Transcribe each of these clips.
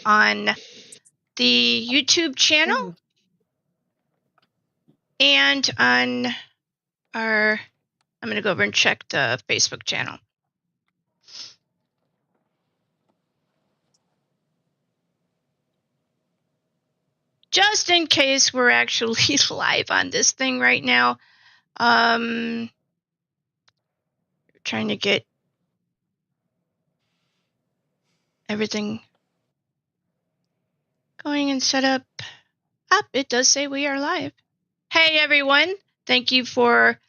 on the YouTube channel and on I'm going to go over and check the Facebook channel. Just in case we're actually live on this thing right now. Trying to get everything going and set up. It does say we are live. Hey everyone, thank you for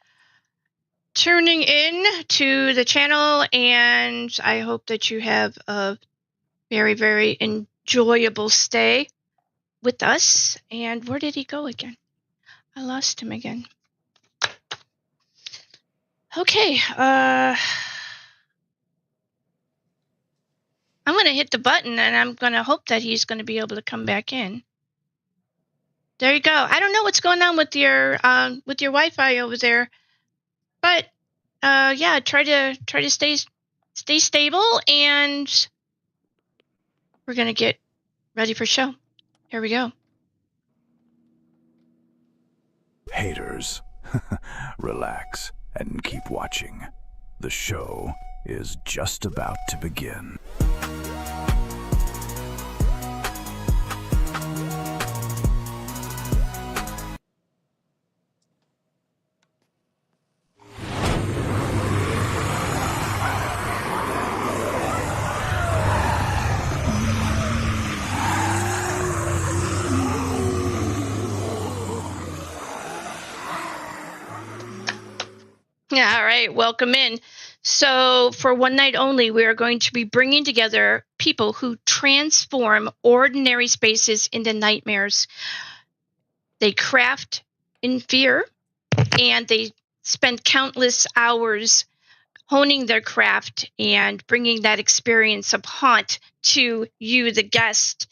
tuning in to the channel, and I hope that you have a very, very enjoyable stay with us. And where did he go again? I lost him again. Okay, I'm going to hit the button, and I'm going to hope that he's going to be able to come back in. There you go. I don't know what's going on with your Wi-Fi over there, but yeah, try to stay stable, and we're going to get ready for show. Here we go. Haters, relax and keep watching. The show is just about to begin. Yeah, all right, welcome in. So for one night only, we are going to be bringing together people who transform ordinary spaces into nightmares. They craft in fear, and they spend countless hours honing their craft and bringing that experience of haunt to you, the guest.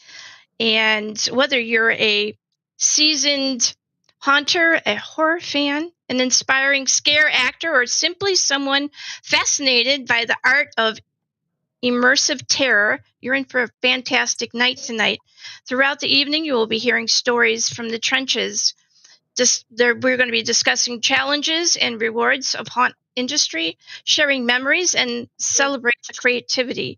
And whether you're a seasoned haunter, a horror fan, an inspiring scare actor, or simply someone fascinated by the art of immersive terror, you're in for a fantastic night tonight. Throughout the evening, you will be hearing stories from the trenches. We're going to be discussing challenges and rewards of haunt industry, sharing memories, and celebrate the creativity.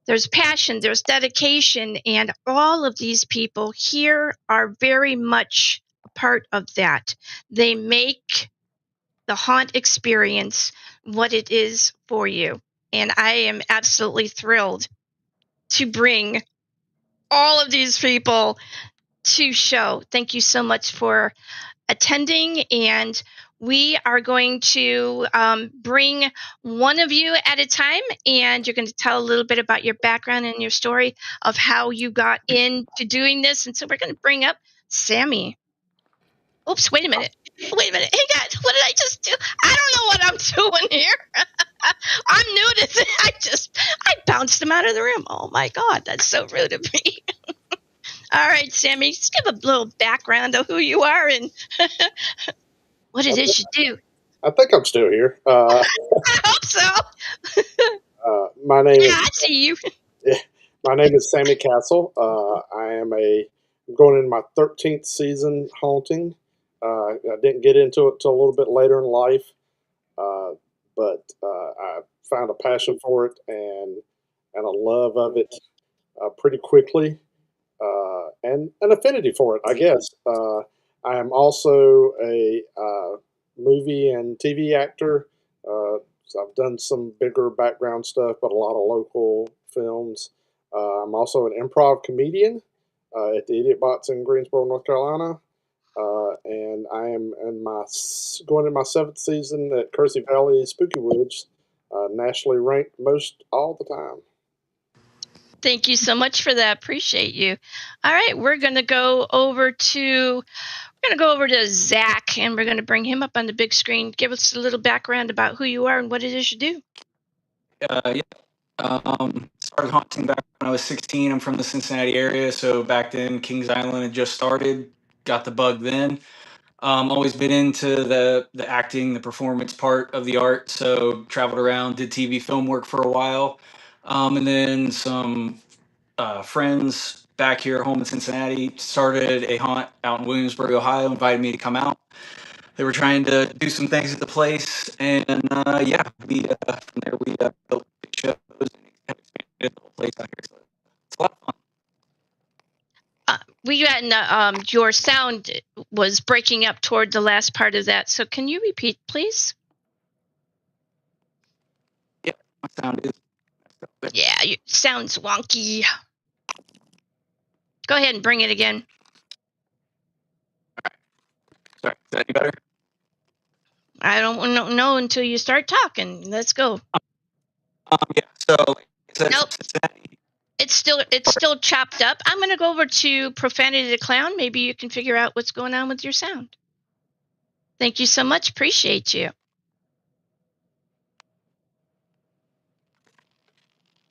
There's passion, there's dedication, and all of these people here are very much a part of that. They make the haunt experience what it is for you. And I am absolutely thrilled to bring all of these people to show. Thank you so much for attending, and we are going to bring one of you at a time, and you're going to tell a little bit about your background and your story of how you got into doing this. And so we're going to bring up Sammy. Oops, wait a minute. Hey guys, what did I just do? I don't know what I'm doing here. I'm new to this. I bounced him out of the room. Oh my God, that's so rude of me. All right, Sammy, just give a little background of who you are and what it is you do. I think I'm still here. I hope so. My name is, I see you. My name is Sammy Castle. I'm going in my 13th season haunting. I didn't get into it till a little bit later in life, but I found a passion for it and a love of it pretty quickly, and an affinity for it, I guess. I am also a movie and TV actor. So I've done some bigger background stuff, but a lot of local films. I'm also an improv comedian at the Idiot Box in Greensboro, North Carolina. And I am going in my 7th season at Kersey Valley Spooky Woods, nationally ranked most all the time. Thank you so much for that. Appreciate you. All right, we're going to go over to Zach, and we're going to bring him up on the big screen. Give us a little background about who you are and what it is you do. Started haunting back when I was 16. I'm from the Cincinnati area, so back then Kings Island had just started. Got the bug then. Always been into the acting, the performance part of the art, so traveled around, did TV film work for a while, and then some friends back here home in Cincinnati started a haunt out in Williamsburg, Ohio, invited me to come out. They were trying to do some things at the place, and yeah, from there we built big shows and have expanded the whole place out here. So it's a lot of fun. Your sound was breaking up toward the last part of that. So can you repeat, please? Yeah, my sound is. Yeah, it sounds wonky. Go ahead and bring it again. All right. Sorry, is that any better? I don't know until you start talking. Let's go. Yeah. So nope. It's still chopped up. I'm going to go over to Profanity the Clown. Maybe you can figure out what's going on with your sound. Thank you so much. Appreciate you.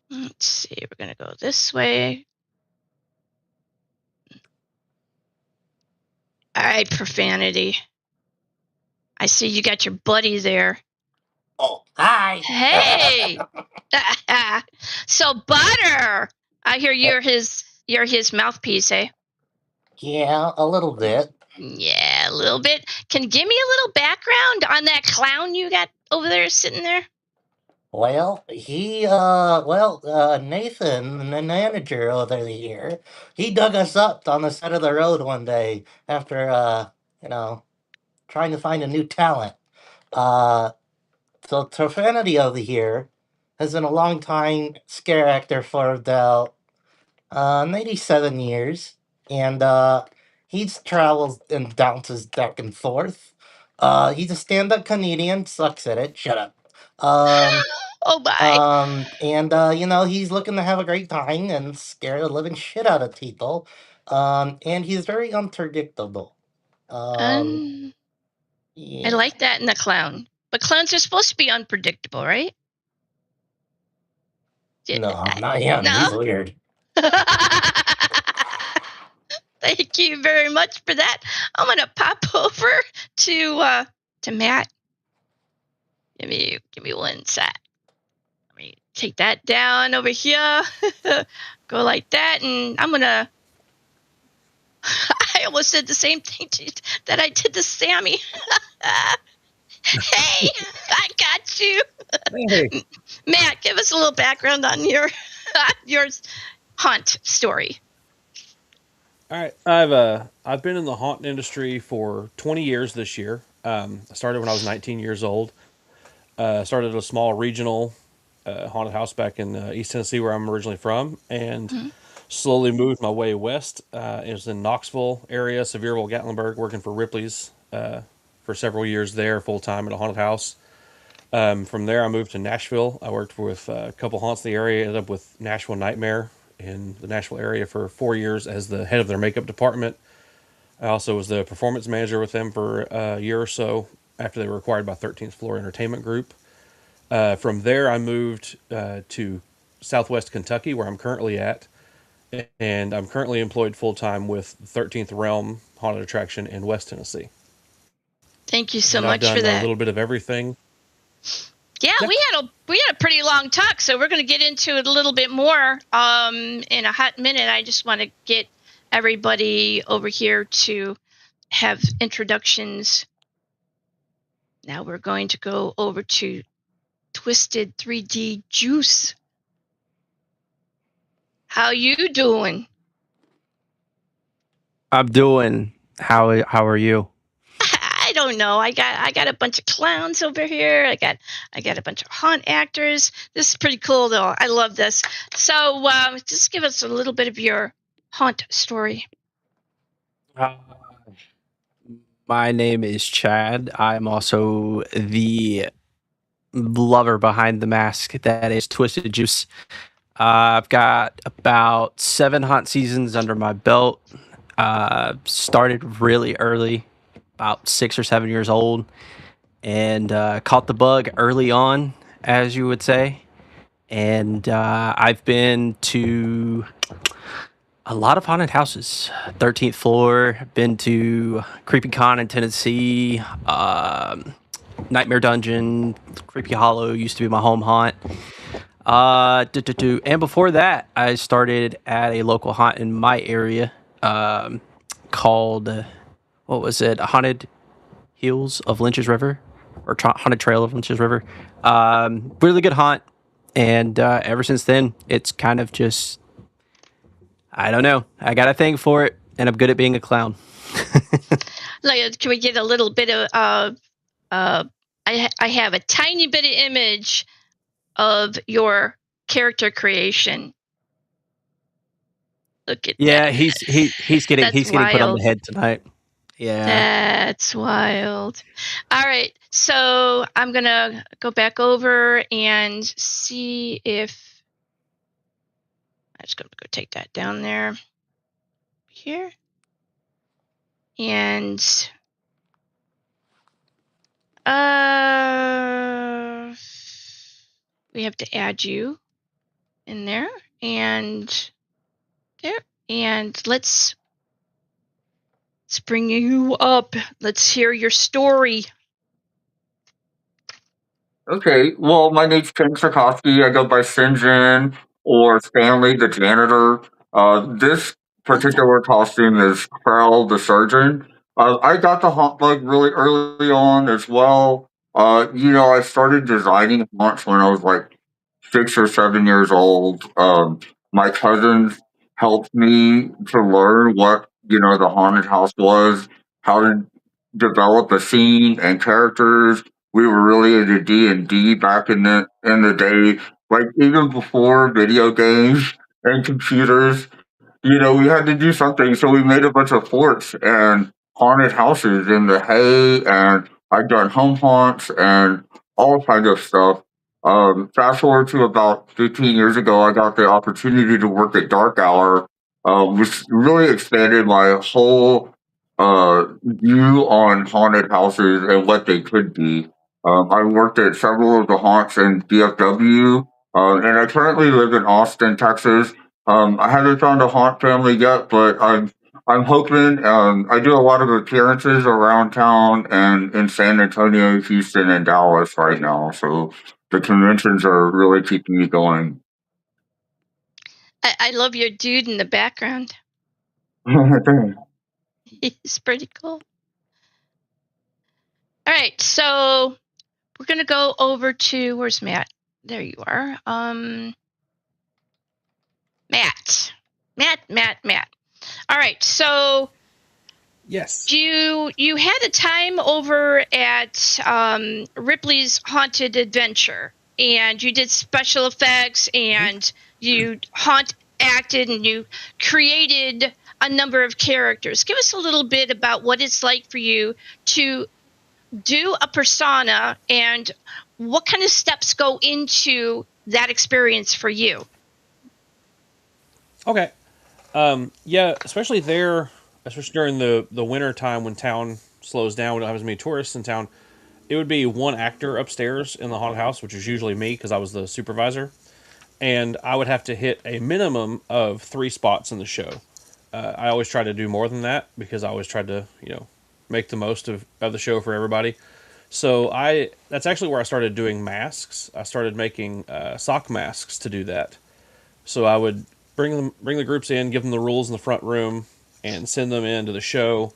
Let's see. We're going to go this way. All right, Profanity. I see you got your buddy there. Oh, hi. Hey. So, Butter, I hear you're his mouthpiece, eh? Yeah, a little bit. Yeah, a little bit. Can you give me a little background on that clown you got over there sitting there? Well, Nathan, the manager over here, he dug us up on the side of the road one day after, trying to find a new talent. So Profanity over here has been a long time scare actor for about 97 years, and he's travels and bounces back and forth. He's a stand-up comedian, sucks at it. Shut up. Oh my. And he's looking to have a great time and scare the living shit out of people. And he's very unpredictable. Yeah. I like that in the clown. But clowns are supposed to be unpredictable, right? No, not him. No? He's weird. Thank you very much for that. I'm gonna pop over to Matt. Give me one sec. Let me take that down over here. Go like that, and I'm gonna. I almost said the same thing that I did to Sammy. Hey, I got you. Hey. Matt, give us a little background on your haunt story. All right, I've been in the haunt industry for 20 years this year. I started when I was 19 years old. Started at a small regional haunted house back in East Tennessee, where I'm originally from, and slowly moved my way west. It was in Knoxville area, Sevierville, Gatlinburg, working for Ripley's for several years there, full-time at a haunted house. From there, I moved to Nashville. I worked with a couple haunts in the area, ended up with Nashville Nightmare in the Nashville area for 4 years as the head of their makeup department. I also was the performance manager with them for a year or so after they were acquired by 13th Floor Entertainment Group. From there, I moved to Southwest Kentucky, where I'm currently at, and I'm currently employed full-time with 13th Realm Haunted Attraction in West Tennessee. Thank you so much for that. I've done a little bit of everything. Yeah, we had a pretty long talk, so we're going to get into it a little bit more in a hot minute. I just want to get everybody over here to have introductions. Now we're going to go over to Twisted 3D Juice. How you doing? I'm doing. How are you? I don't know. I got a bunch of clowns over here. I got a bunch of haunt actors. This is pretty cool, though. I love this. So just give us a little bit of your haunt story. My name is Chad. I'm also the lover behind the mask that is Twisted Juice. I've got about 7 haunt seasons under my belt. Started really early, about 6 or 7 years old, and caught the bug early on, as you would say. And I've been to a lot of haunted houses. 13th Floor, been to Creepy Con in Tennessee, Nightmare Dungeon, Creepy Hollow used to be my home haunt. And before that, I started at a local haunt in my area, called what was it? Haunted Hills of Lynch's River, or Haunted Trail of Lynch's River. Really good haunt, and ever since then, it's kind of just, I don't know. I got a thing for it, and I'm good at being a clown. Like, can we get a little bit of? I have a tiny bit of image of your character creation. Look at Yeah, that. he's getting That's he's getting put on the wild. head tonight. Yeah. That's wild. All right, so I'm gonna go back over and see if I'm just gonna go take that down there, here, and we have to add you in there, and there, and let's bring you up. Let's hear your story. Okay, well, my name's Ken Sarkowski. I go by Sinjin or Stanley the janitor. This particular costume is Krell the surgeon. I got the haunt bug really early on as well. I started designing haunts when I was like 6 or 7 years old. My cousins helped me to learn what the haunted house was, how to develop a scene and characters. We were really into D&D back in the day, like even before video games and computers. We had to do something, so we made a bunch of forts and haunted houses in the hay, and I've done home haunts and all kinds of stuff. Fast forward to about 15 years ago, I got the opportunity to work at Dark Hour, which really expanded my whole view on haunted houses and what they could be. I worked at several of the haunts in DFW, and I currently live in Austin, Texas. I haven't found a haunt family yet, but I'm hoping. I do a lot of appearances around town and in San Antonio, Houston, and Dallas right now. So the conventions are really keeping me going. I love your dude in the background. He's pretty cool. All right, so we're gonna go over to, where's Matt? There you are. Matt. All right, so Yes. you had a time over at Ripley's Haunted Adventure, and you did special effects, and you haunt acted, and you created a number of characters. Give us a little bit about what it's like for you to do a persona, and what kind of steps go into that experience for you. Okay. Yeah, especially during the winter time when town slows down, when there happens many tourists in town, it would be one actor upstairs in the haunted house, which is usually me because I was the supervisor, and I would have to hit a minimum of 3 spots in the show. I always try to do more than that because I always tried to, make the most of the show for everybody. So that's actually where I started doing masks. I started making sock masks to do that. So I would bring the groups in, give them the rules in the front room, and send them into the show.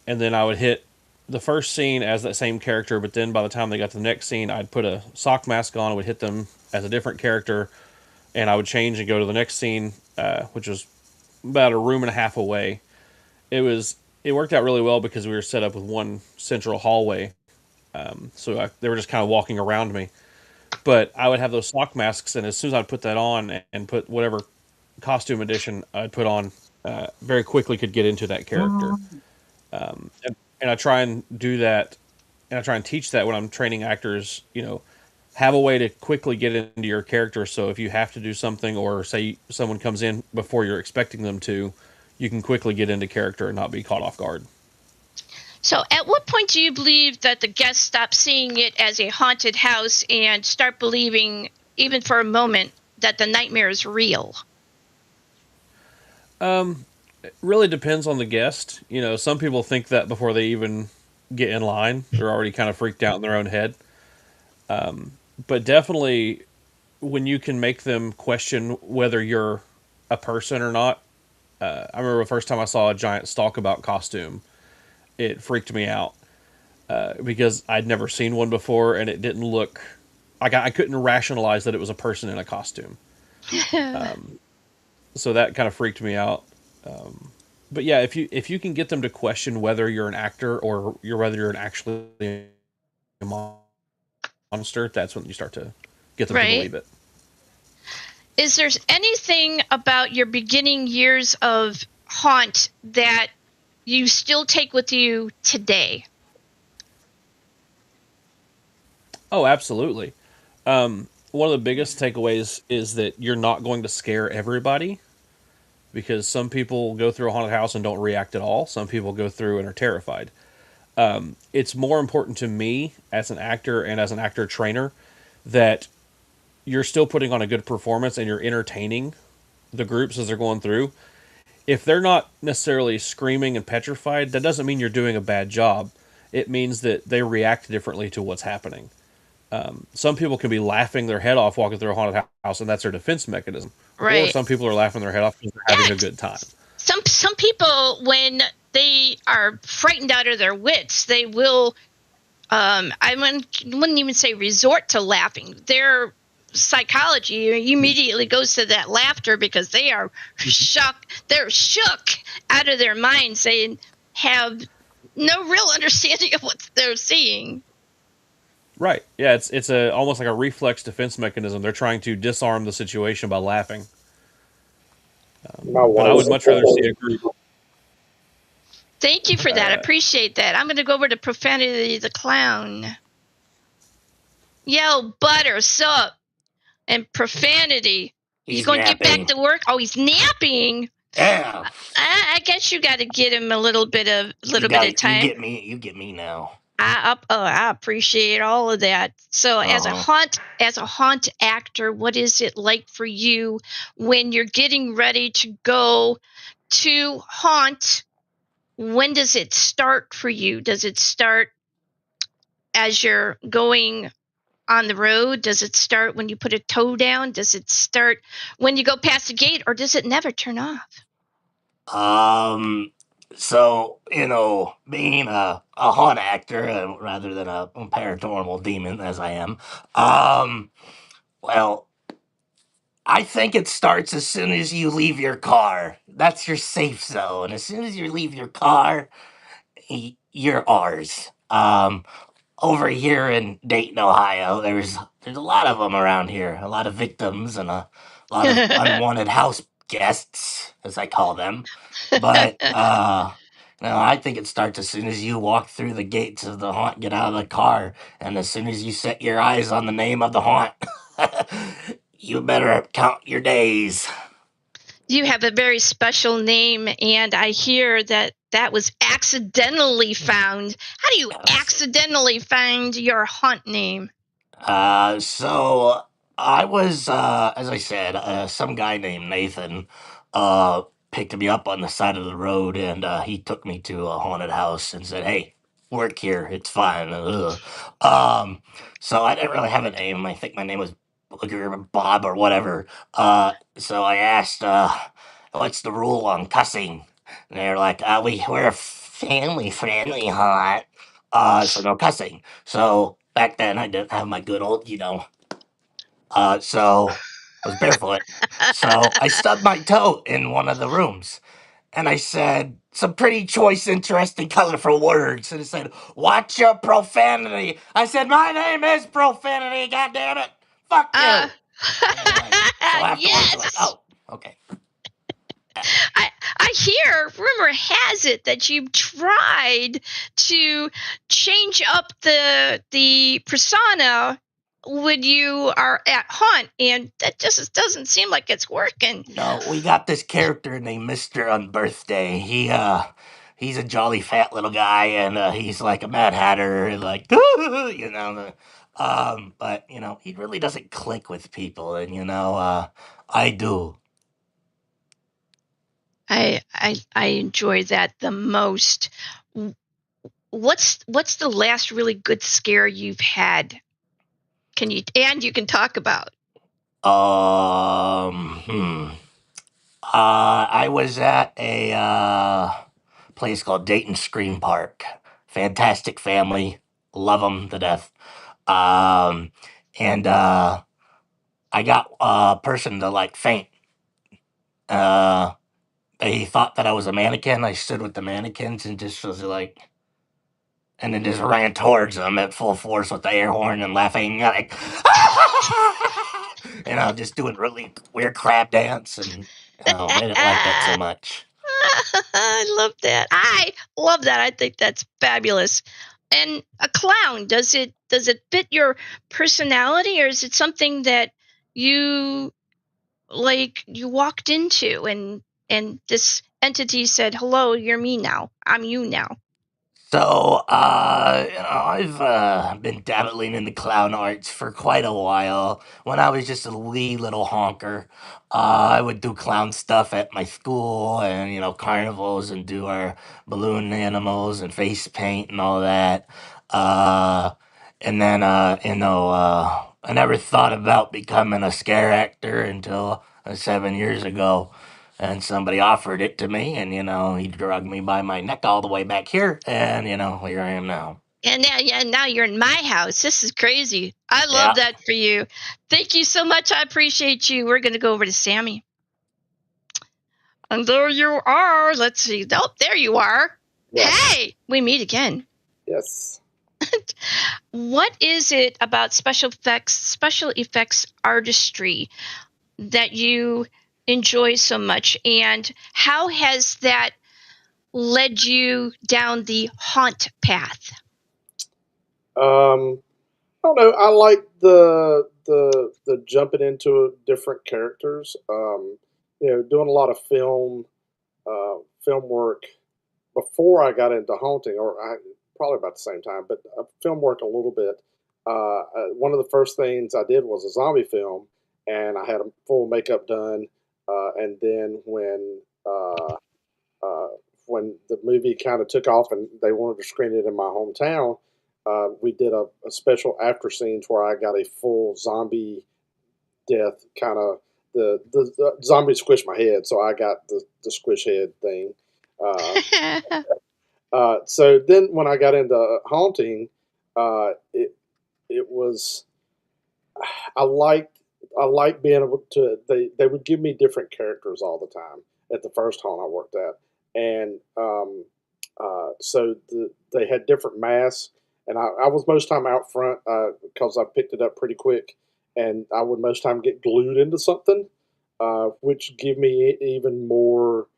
And then I would hit the first scene as that same character, but then by the time they got to the next scene, I'd put a sock mask on, I would hit them as a different character, and I would change and go to the next scene, which was about a room and a half away. It worked out really well because we were set up with one central hallway, so they were just kind of walking around me. But I would have those sock masks, and as soon as I'd put that on and put whatever costume edition I'd put on, very quickly could get into that character. And I try and do that, and I try and teach that when I'm training actors, have a way to quickly get into your character. So if you have to do something, or say someone comes in before you're expecting them to, you can quickly get into character and not be caught off guard. So at what point do you believe that the guests stop seeing it as a haunted house and start believing, even for a moment, that the nightmare is real? It really depends on the guest. Some people think that before they even get in line. They're already kind of freaked out in their own head. But definitely, when you can make them question whether you're a person or not. I remember the first time I saw a giant stalkabout costume, it freaked me out because I'd never seen one before, and it didn't look like I couldn't rationalize that it was a person in a costume. So that kind of freaked me out. But yeah, if you can get them to question whether you're an actor or whether you're actually a monster, that's when you start to get them to believe it. Is there anything about your beginning years of Haunt that you still take with you today? Oh, absolutely. One of the biggest takeaways is that you're not going to scare everybody, because some people go through a haunted house and don't react at all. Some people go through and are terrified. It's more important to me as an actor and as an actor trainer that you're still putting on a good performance and you're entertaining the groups as they're going through. If they're not necessarily screaming and petrified, that doesn't mean you're doing a bad job. It means that they react differently to what's happening. Some people can be laughing their head off walking through a haunted house, and that's their defense mechanism. Right. Or some people are laughing their head off because they're having a good time. Some people, when they are frightened out of their wits, they will, I wouldn't even say resort to laughing. Their psychology immediately goes to that laughter because they are shocked. They're shook out of their minds. They have no real understanding of what they're seeing. Right. Yeah, it's almost like a reflex defense mechanism. They're trying to disarm the situation by laughing. But I would much rather see a group. Thank you for that. I appreciate that. I'm going to go over to Profanity the Clown. Yo, butter, sup? And Profanity. He's going to get back to work. Oh, he's napping. Yeah. I guess you got to get him a little bit of time. You get me now. I appreciate all of that. So, as a haunt actor, what is it like for you when you're getting ready to go to haunt? When does it start for you? Does it start as you're going on the road? Does it start when you put a toe down? Does it start when you go past the gate, or does it never turn off? So, being a haunt actor rather than a paranormal demon as I am, well, I think it starts as soon as you leave your car. That's your safe zone. As soon as you leave your car, you're ours. Over here in Dayton, Ohio, there's a lot of them around here. A lot of victims and a lot of unwanted house guests, as I call them. But I think it starts as soon as you walk through the gates of the haunt, get out of the car, and as soon as you set your eyes on the name of the haunt, you better count your days. You have a very special name, and I hear that was accidentally found. How do you accidentally find your haunt name? So I was, as I said, some guy named Nathan, picked me up on the side of the road, and he took me to a haunted house and said, "Hey, work here. It's fine." So I didn't really have a name. I think my name was Bob or whatever. So I asked, "What's the rule on cussing?" And they're like, we're family friendly haunt. So no cussing. So back then I didn't have my good old, so I was barefoot. So I stubbed my toe in one of the rooms. And I said some pretty choice, interesting, colorful words. And it said, "Watch your profanity." I said, "My name is Profanity, goddammit. Fuck you." So afterwards, yes. like, oh, okay. I hear, rumor has it that you've tried to change up the persona when you are at haunt, and that just doesn't seem like it's working. No, we got this character named Mr. Unbirthday. He's a jolly fat little guy, and he's like a Mad Hatter, and like, but he really doesn't click with people, and I do. I enjoy that the most. What's the last really good scare you've had? You can talk about? I was at a place called Dayton Scream Park. Fantastic family, love them to death. Um, and I got a person to like faint. Uh, they thought that I was a mannequin. I stood with the mannequins and just was like, and then just ran towards them at full force with the air horn and laughing like, just doing really weird crab dance, and they didn't like that so much. I love that. I think that's fabulous. And a clown, does it fit your personality, or is it something that you walked into and this entity said, "Hello, you're me now. I'm you now." So, I've been dabbling in the clown arts for quite a while. When I was just a wee little honker, I would do clown stuff at my school and, carnivals and do our balloon animals and face paint and all that. Uh, and then, I never thought about becoming a scare actor until 7 years ago, and somebody offered it to me, and he dragged me by my neck all the way back here, and here I am now. And now you're in my house. This is crazy. I love that for you. Thank you so much. I appreciate you. We're going to go over to Sammy. And there you are. Let's see. Oh, there you are. Yes. Hey, we meet again. Yes. What is it about special effects artistry that you enjoy so much, and how has that led you down the haunt path? I don't know. I like the jumping into different characters. Doing a lot of film work before I got into haunting, probably about the same time, but film work a little bit. One of the first things I did was a zombie film, and I had a full makeup done. And then when the movie kind of took off and they wanted to screen it in my hometown, we did a special after scenes where I got a full zombie death kind of the zombie squished my head, so I got the squish head thing. So then when I got into haunting, it was I liked being able to they would give me different characters all the time at the first haunt I worked at, and so they had different masks, and I was most time out front because I picked it up pretty quick, and I would most time get glued into something, which give me even more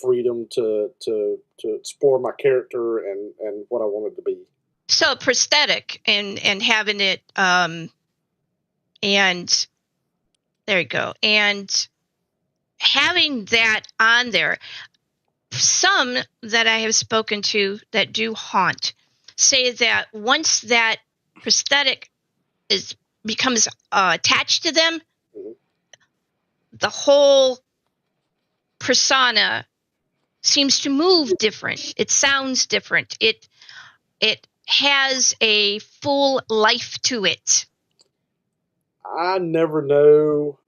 freedom to explore my character and what I wanted to be. So prosthetic and having it and there you go, and having that on there. Some that I have spoken to that do haunt say that once that prosthetic becomes attached to them, mm-hmm. the whole persona seems to move different. It sounds different. It has a full life to it. I never know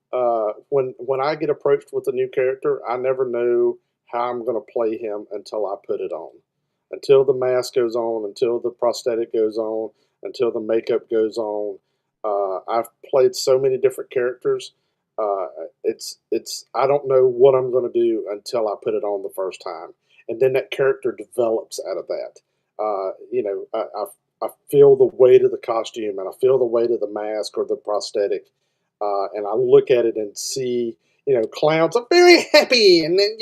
when I get approached with a new character. I never know how I'm going to play him until I put it on, until the mask goes on, until the prosthetic goes on, until the makeup goes on. I've played so many different characters. It's I don't know what I'm going to do until I put it on the first time, and then that character develops out of that. I feel the weight of the costume, and I feel the weight of the mask or the prosthetic, and I look at it and see, clowns are very happy, and then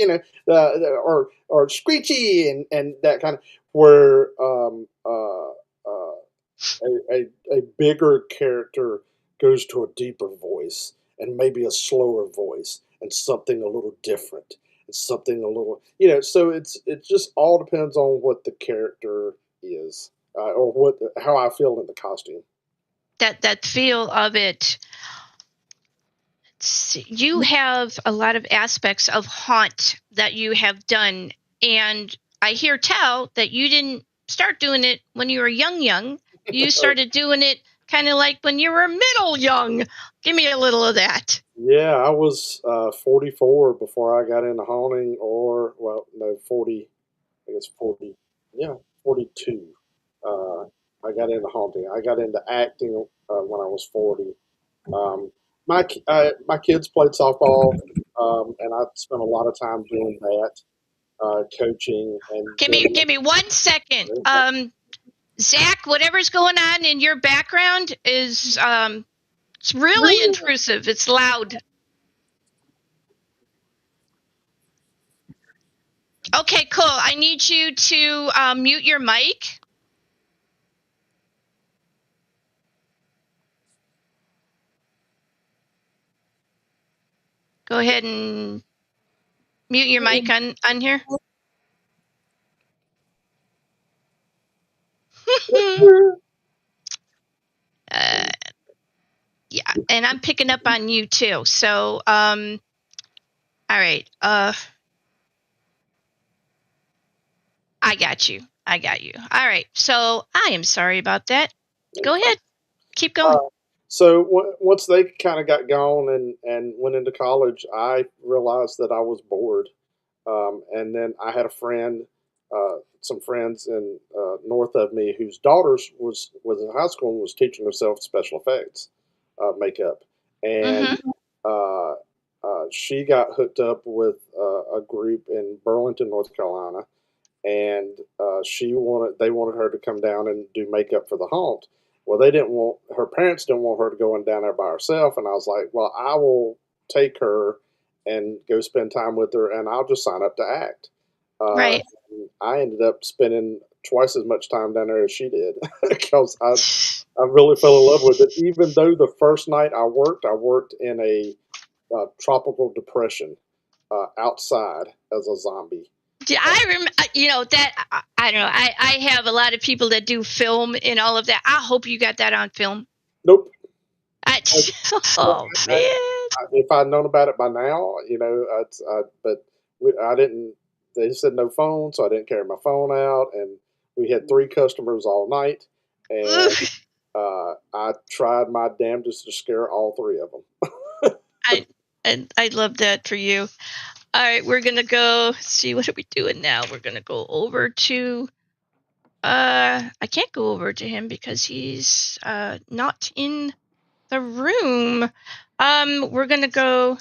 or screechy and that kind of where a bigger character goes to a deeper voice and maybe a slower voice and something a little different and something a little so it just all depends on what the character is. Or how I feel in the costume. That feel of it. You have a lot of aspects of haunt that you have done, and I hear tell that you didn't start doing it when you were young. You started doing it kind of like when you were middle young. Give me a little of that. Yeah, I was 44 before I got into haunting, or, well, no, 40, I guess 40, yeah, 42. Uh, I got into haunting. I got into acting when I was 40. Um, my kids played softball, and I spent a lot of time doing that, coaching and Give doing. me 1 second. Zach, whatever's going on in your background is it's really intrusive. It's loud. Okay, cool. I need you to mute your mic. Go ahead and mute your mic on here. Yeah, and I'm picking up on you too. So, all right. I got you. All right. So I am sorry about that. Go ahead. Keep going. So once they kind of got gone and went into college, I realized that I was bored. And then I had a friend, some friends in north of me whose daughters was in high school and was teaching herself special effects makeup, and she got hooked up with a group in Burlington, North Carolina, and they wanted her to come down and do makeup for the haunt. Well, her parents didn't want her to go down there by herself, and I was like, well, I will take her and go spend time with her, and I'll just sign up to act. Right. I ended up spending twice as much time down there as she did because I really fell in love with it. Even though the first night I worked in a tropical depression outside as a zombie. I remember, that I don't know. I have a lot of people that do film and all of that. I hope you got that on film. Nope. Oh man! If I'd known about it by now, but I didn't. They said no phone, so I didn't carry my phone out, and we had 3 customers all night, and I tried my damnedest to scare all 3 of them. I love that for you. All right, we're gonna go see what are we doing now. We're gonna go over to. I can't go over to him because he's not in the room. We're gonna go.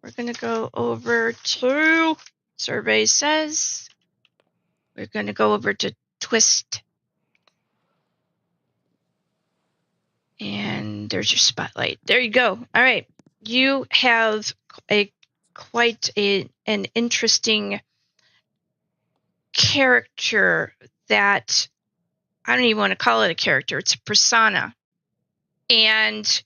We're gonna go over to. Survey says. We're gonna go over to Twist. And there's your spotlight. There you go. All right. You have quite an interesting character that I don't even want to call it a character. It's a persona. And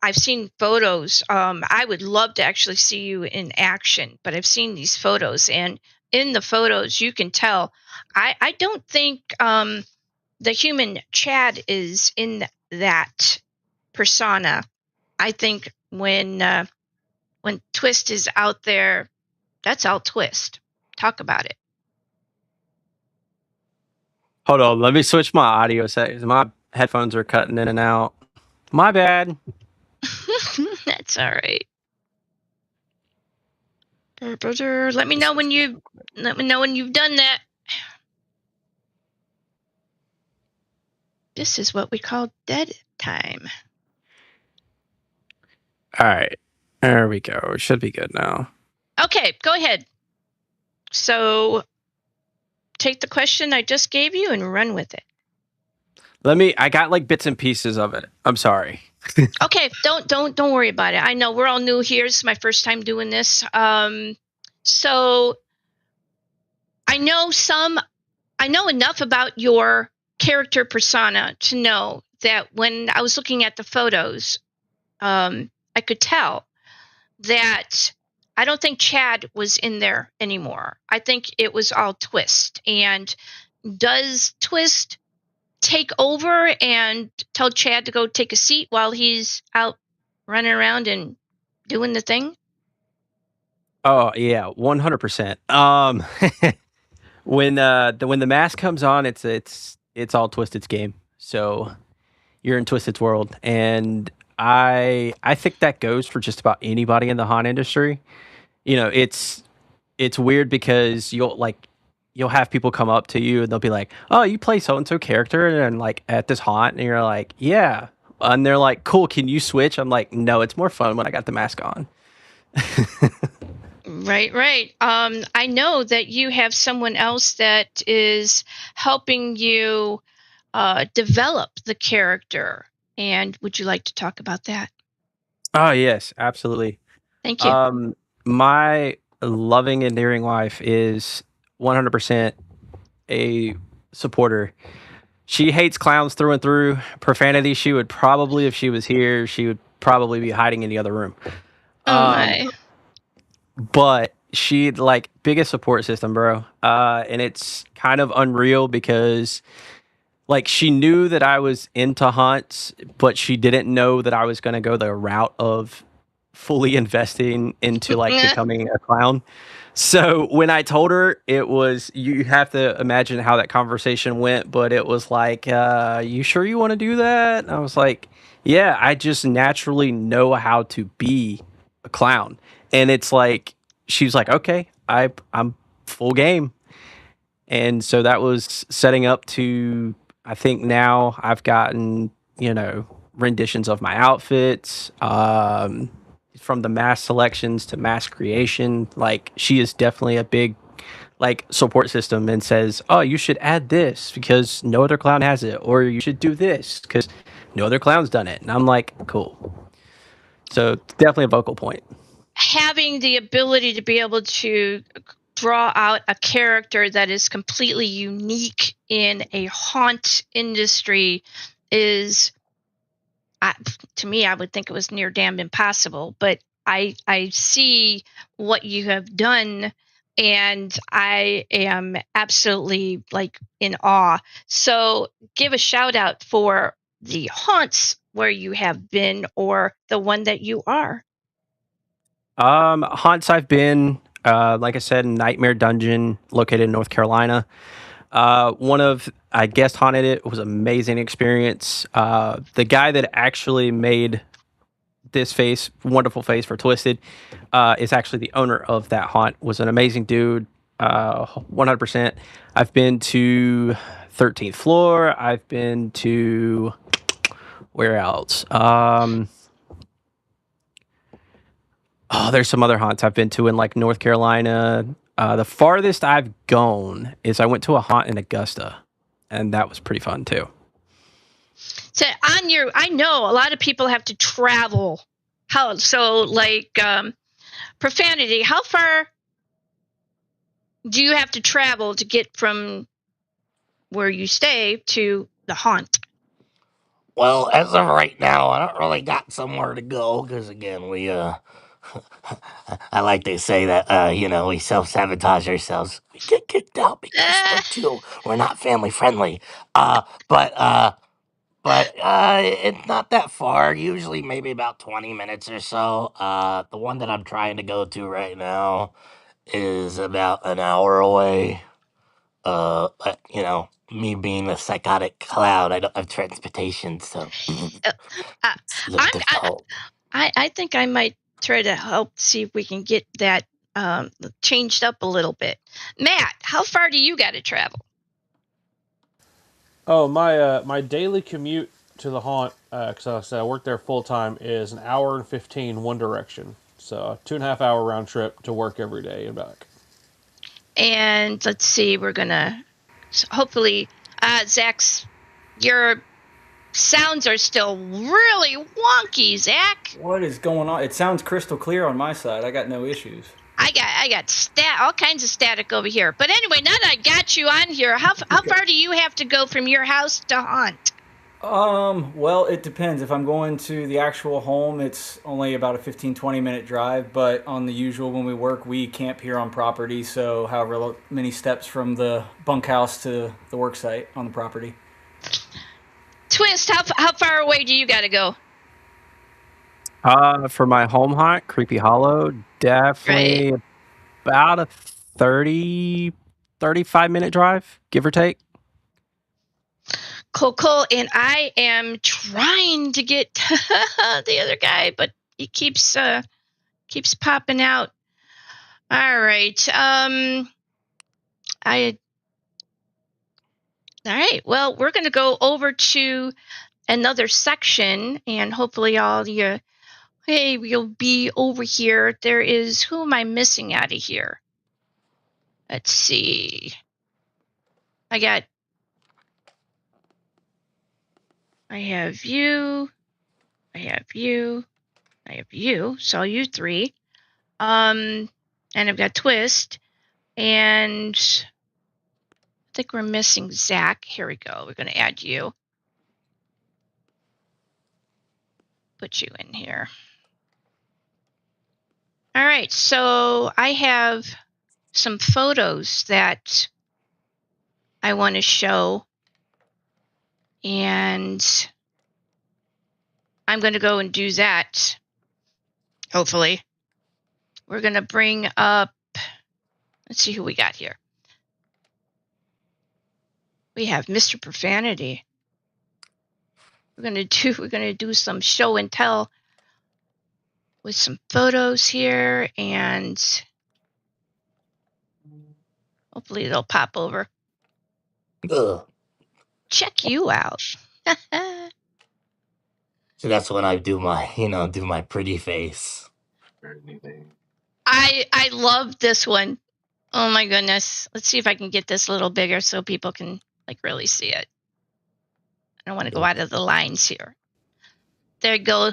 I've seen photos. I would love to actually see you in action, but I've seen these photos, and in the photos you can tell. I don't think the human Chad is in that persona. I think when Twist is out there, that's all Twist. Talk about it. Hold on, let me switch my audio settings. My headphones are cutting in and out. My bad. That's all right. Let me know when you've done that. This is what we call dead time. All right, there we go. It should be good now. Okay, go ahead. So take the question I just gave you and run with it. I got like bits and pieces of it. I'm sorry. Okay, don't worry about it. I know we're all new here. This is my first time doing this. So I know enough about your character persona to know that when I was looking at the photos, I could tell that I don't think Chad was in there anymore. I think it was all Twist. And does Twist take over and tell Chad to go take a seat while he's out running around and doing the thing? Oh yeah, 100%. when the mask comes on, it's all Twisted's game. So you're in Twisted's world, and I think that goes for just about anybody in the haunt industry. You know, it's weird because you'll have people come up to you and they'll be like, "Oh, you play so and so character," and like at this haunt, and you're like, "Yeah," and they're like, "Cool, can you switch?" I'm like, "No, it's more fun when I got the mask on." Right. I know that you have someone else that is helping you develop the character. And would you like to talk about that? Oh yes, absolutely. Thank you. My loving, endearing wife is 100% a supporter. She hates clowns through and through. Profanity, she would probably, if she was here, she would probably be hiding in the other room. Oh my. But she like biggest support system, bro. And it's kind of unreal because like she knew that I was into haunts, but she didn't know that I was going to go the route of fully investing into like becoming a clown. So when I told her, it was, you have to imagine how that conversation went, but it was like, you sure you want to do that? And I was like, yeah, I just naturally know how to be a clown. And it's like, she's like, okay, I'm full game. And so that was setting up to, I think now I've gotten, renditions of my outfits, from the mask selections to mask creation. Like she is definitely a big like support system and says, oh, you should add this because no other clown has it, or you should do this because no other clown's done it. And I'm like, cool. So definitely a vocal point. Having the ability to be able to draw out a character that is completely unique in a haunt industry is, to me, I would think it was near damn impossible. But I see what you have done, and I am absolutely like in awe. So give a shout out for the haunts where you have been or the one that you are. Haunts I've been, like I said, Nightmare Dungeon, located in North Carolina. I guest haunted it. It was an amazing experience. The guy that actually made this wonderful face for Twisted, is actually the owner of that haunt. Was an amazing dude. 100%. I've been to 13th floor. I've been to where else? There's some other haunts I've been to in like North Carolina. The farthest I've gone is I went to a haunt in Augusta, and that was pretty fun too. So I know a lot of people have to travel. Profanity, how far do you have to travel to get from where you stay to the haunt? Well, as of right now, I don't really got somewhere to go because again, we I like to say that we self-sabotage ourselves. We get kicked out because we're not family friendly. But it's not that far. Usually, maybe about 20 minutes or so. The one that I'm trying to go to right now is about an hour away. But me being a psychotic clown, I don't have transportation, so it's a little difficult. I think I might try to help see if we can get that changed up a little bit. Matt, how far do you got to travel? Oh, my daily commute to the haunt, because I said I work there full time, is an hour and 15 one direction. So a 2.5 hour round trip to work every day and back. And let's see, we're gonna hopefully, Zach's, your sounds are still really wonky, Zach. What is going on? It sounds crystal clear on my side. I got no issues. I got all kinds of static over here. But anyway, now that I got you on here, how far do you have to go from your house to haunt? Well, it depends. If I'm going to the actual home, it's only about a 15-20 minute drive, but on the usual when we work, we camp here on property, so however many steps from the bunkhouse to the work site on the property. Twist, how far away do you got to go? For my home haunt, Creepy Hollow, definitely about a 30 35-minute drive, give or take. Cool. And I am trying to get the other guy, but he keeps popping out. All right. All right. Well, we're going to go over to another section, and hopefully you'll be over here. There is, who am I missing out of here? Let's see. I have you. I have you. So you three. And I've got Twist. And I think we're missing Zach. Here we go. We're going to add you. Put you in here. All right. So I have some photos that I want to show. And I'm going to go and do that. Hopefully. We're going to bring up, let's see who we got here. We have Mr. Profanity. We're going to do some show and tell with some photos here, and hopefully they'll pop over. Ugh. Check you out. So that's when I do my pretty face. I love this one. Oh my goodness. Let's see if I can get this a little bigger so people can really see it. I don't want to go out of the lines here. There you go.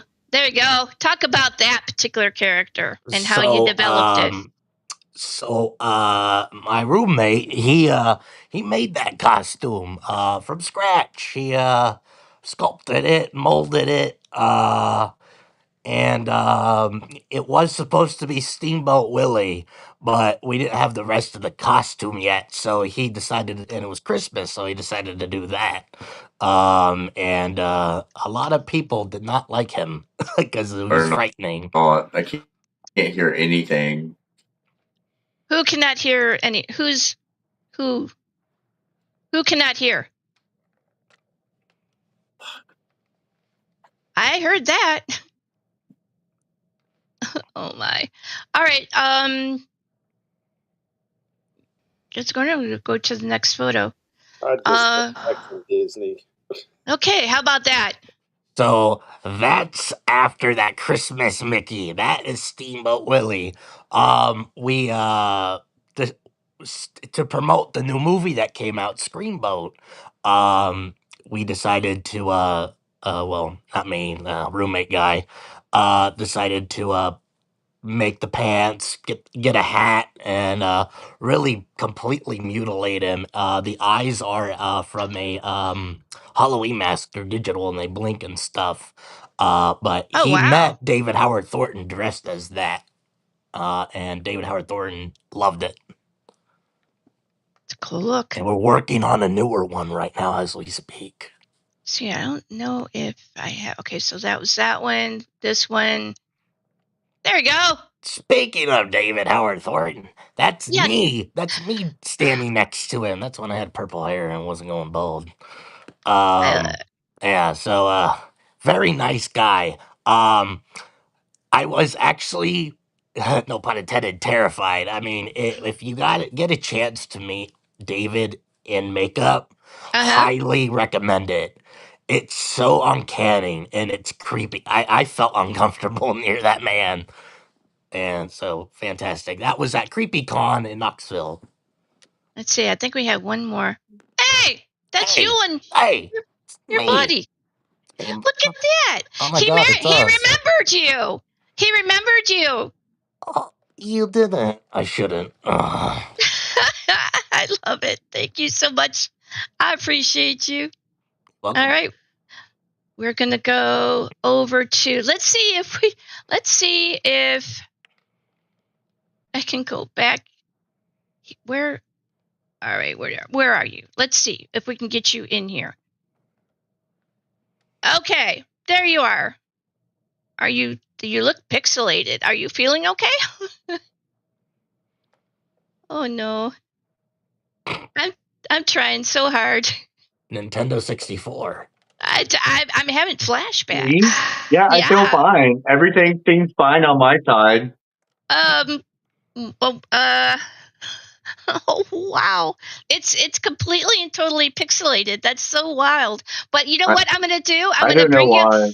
Talk about that particular character and how you developed it. So my roommate, he made that costume from scratch. He sculpted it, molded it, and it was supposed to be Steamboat Willie, but we didn't have the rest of the costume yet, so he decided, and it was Christmas, so he decided to do that. And a lot of people did not like him because it was frightening. I can't hear anything. Who cannot hear any? Who cannot hear? I heard that. Oh my. All right. Just going to go to the next photo. I just back from Disney. Okay, how about that? So that's after that Christmas Mickey. That is Steamboat Willie. We to promote the new movie that came out, Screamboat. We decided to well, not me, roommate guy, decided to make the pants, get a hat, and really completely mutilate him. The eyes are from a Halloween mask. They're digital and they blink and stuff. But he met David Howard Thornton dressed as that, and David Howard Thornton loved it. It's a cool look. And we're working on a newer one right now as we speak. See, I don't know if I have. Okay, so that was that one. This one. There we go. Speaking of David Howard Thornton, that's me. That's me standing next to him. That's when I had purple hair and wasn't going bald. Yeah, so very nice guy. I was actually, no pun intended, terrified. I mean, if you get a chance to meet David in makeup, highly recommend it. It's so uncanny and it's creepy. I felt uncomfortable near that man. And so, fantastic. That was at CreepyCon in Knoxville. Let's see. I think we have one more. Hey! That's you and your buddy. Look at that. Oh my God, he remembered you. He remembered you. Oh, you didn't. I shouldn't. I love it. Thank you so much. I appreciate you. Welcome. All right. We're going to go over to, let's see if I can go back. Where are you? Let's see if we can get you in here. Okay, there you are. Do you look pixelated? Are you feeling okay? Oh no. I'm trying so hard. Nintendo 64. I'm having flashbacks. Me? Yeah, I feel Yeah. fine. Everything seems fine on my side. Oh, oh wow, it's completely and totally pixelated. That's so wild. But you know I, what I'm gonna do? I'm I gonna don't know bring you. why.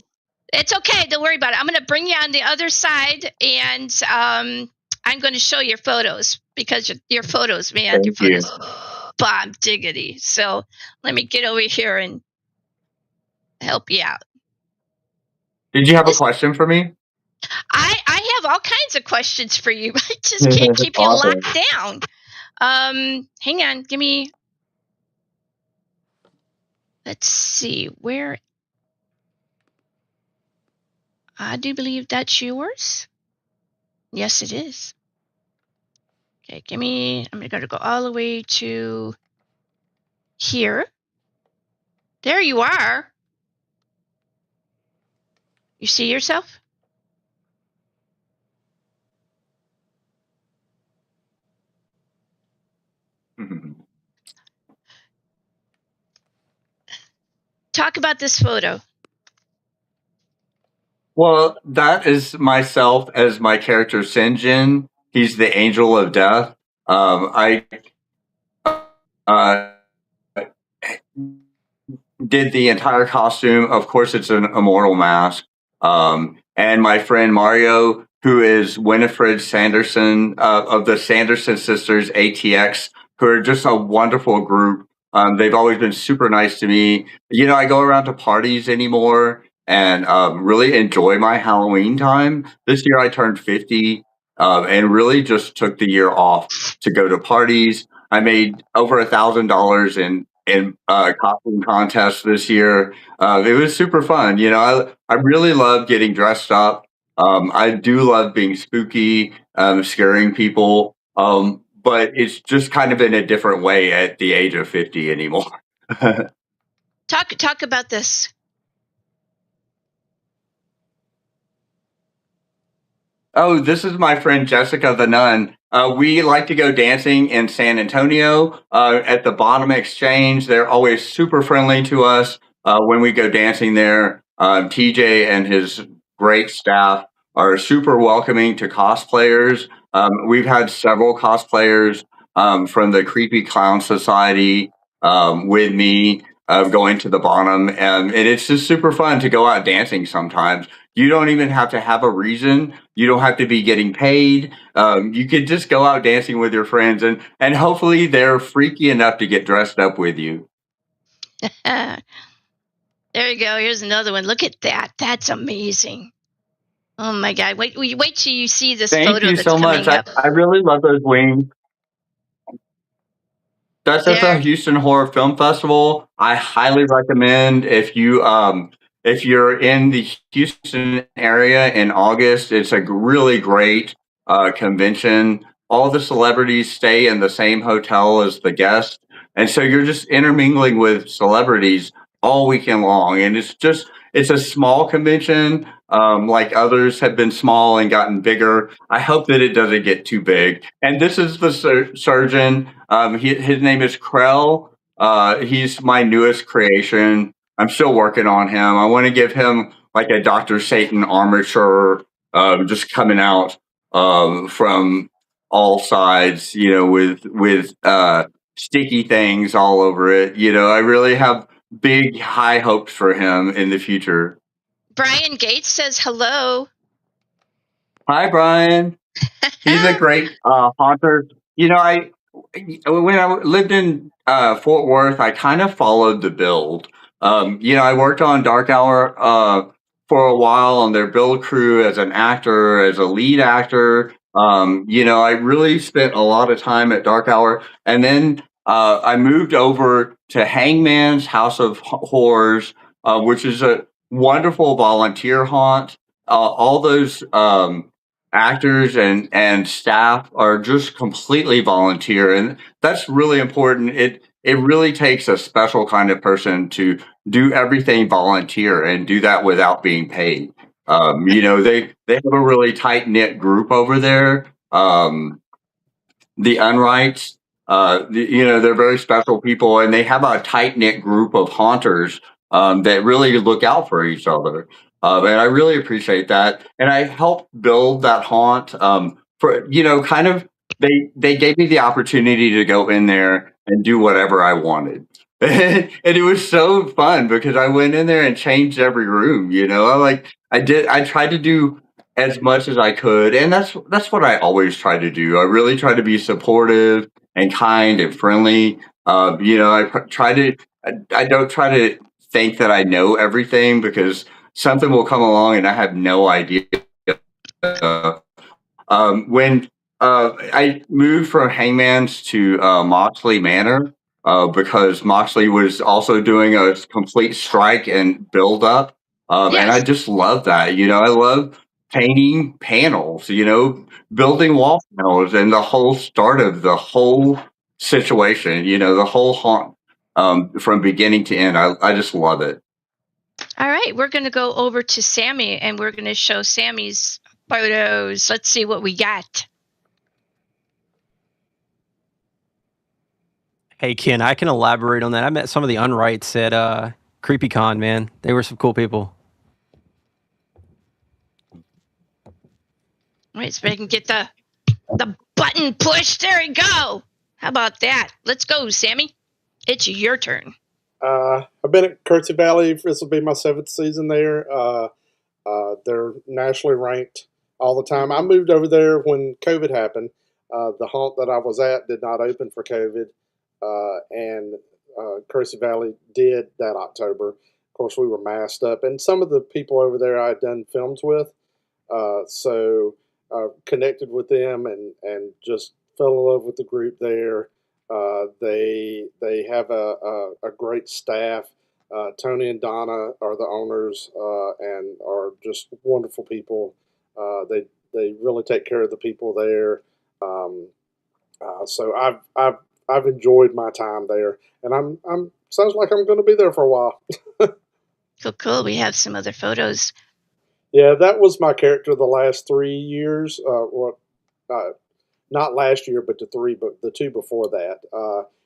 It's okay. Don't worry about it. I'm gonna bring you on the other side, and I'm gonna show your photos because your photos, man, your Thank you. photos, bomb diggity. So let me get over here and help you out. Did you have a question for me? I have all kinds of questions for you. I just can't keep you Awesome. locked down. Hang on, give me. Let's see where. I do believe that's yours. Yes, it is. Okay, give me. I'm going to go all the way to here. There you are. You see yourself? Talk about this photo. Well, that is myself as my character Sinjin. He's the angel of death. I uh, did the entire costume. Of course, it's an immortal mask. And my friend Mario, who is Winifred Sanderson of the Sanderson Sisters ATX, who are just a wonderful group. They've always been super nice to me. You know, I go around to parties anymore and really enjoy my Halloween time. This year I turned 50 and really just took the year off to go to parties. I made over $1,000 in costume contests this year. It was super fun. You know, I really love getting dressed up. I do love being spooky, scaring people. But it's just kind of in a different way at the age of 50 anymore. Talk about this. Oh, this is my friend Jessica the Nun. We like to go dancing in San Antonio at the Bottom Exchange. They're always super friendly to us when we go dancing there. TJ and his great staff are super welcoming to cosplayers. We've had several cosplayers from the Creepy Clown Society with me going to the Bottom, and it's just super fun to go out dancing sometimes. You don't even have to have a reason. You don't have to be getting paid. You could just go out dancing with your friends, and hopefully they're freaky enough to get dressed up with you. There you go. Here's another one. Look at that. That's amazing. Oh my God! Wait till you see this Thank photo you that's so coming much. up. I really love those wings. That's at the Houston Horror Film Festival. I highly recommend if you're in the Houston area in August. It's a really great convention. All the celebrities stay in the same hotel as the guests, and so you're just intermingling with celebrities all weekend long. And it's a small convention, like others have been small and gotten bigger. I hope that it doesn't get too big. And this is the surgeon. His name is Krell. He's my newest creation. I'm still working on him. I want to give him like a Dr. Satan armature, just coming out from all sides, you know, with sticky things all over it. You know, I really have big high hopes for him in the future. Brian Gates says hello. Hi, Brian. He's a great haunter. You know, when I lived in Fort Worth, I kind of followed the build. You know, I worked on Dark Hour for a while on their build crew as an actor, as a lead actor. You know, I really spent a lot of time at Dark Hour, and then I moved over to Hangman's House of Horrors, which is a wonderful volunteer haunt. All those actors and staff are just completely volunteer, and that's really important. It really takes a special kind of person to do everything volunteer and do that without being paid. You know, they have a really tight knit group over there. The Unrights, They're very special people, and they have a tight knit group of haunters that really look out for each other. And I really appreciate that. And I helped build that haunt for kind of they gave me the opportunity to go in there and do whatever I wanted. And it was so fun because I went in there and changed every room. I tried to do as much as I could, and that's what I always try to do. I really try to be supportive and kind and friendly. Try to. I don't try to think that I know everything because something will come along and I have no idea. When I moved from Hangman's to Moxley Manor because Moxley was also doing a complete strike and build up, and I Yes. just love that. I love painting panels. Building wall panels, and the whole start of the whole situation. The whole haunt from beginning to end. I just love it. All right, we're going to go over to Sammy, and we're going to show Sammy's photos. Let's see what we got. Hey, Ken, I can elaborate on that. I met some of the unrights at CreepyCon, man. They were some cool people. Wait, so I can get the button pushed. There we go. How about that? Let's go, Sammy. It's your turn. I've been at Curtsy Valley. This will be my 7th season there. They're nationally ranked all the time. I moved over there when COVID happened. The haunt that I was at did not open for COVID, and Curtsy Valley did that October. Of course, we were masked up, and some of the people over there I had done films with, so connected with them and just fell in love with the group there. They have a great staff. Tony and Donna are the owners and are just wonderful people. They really take care of the people there. So I've enjoyed my time there, and I'm sounds like I'm going to be there for a while. Cool. We have some other photos. Yeah, that was my character the last 3 years. Not last year, but the 2 before that.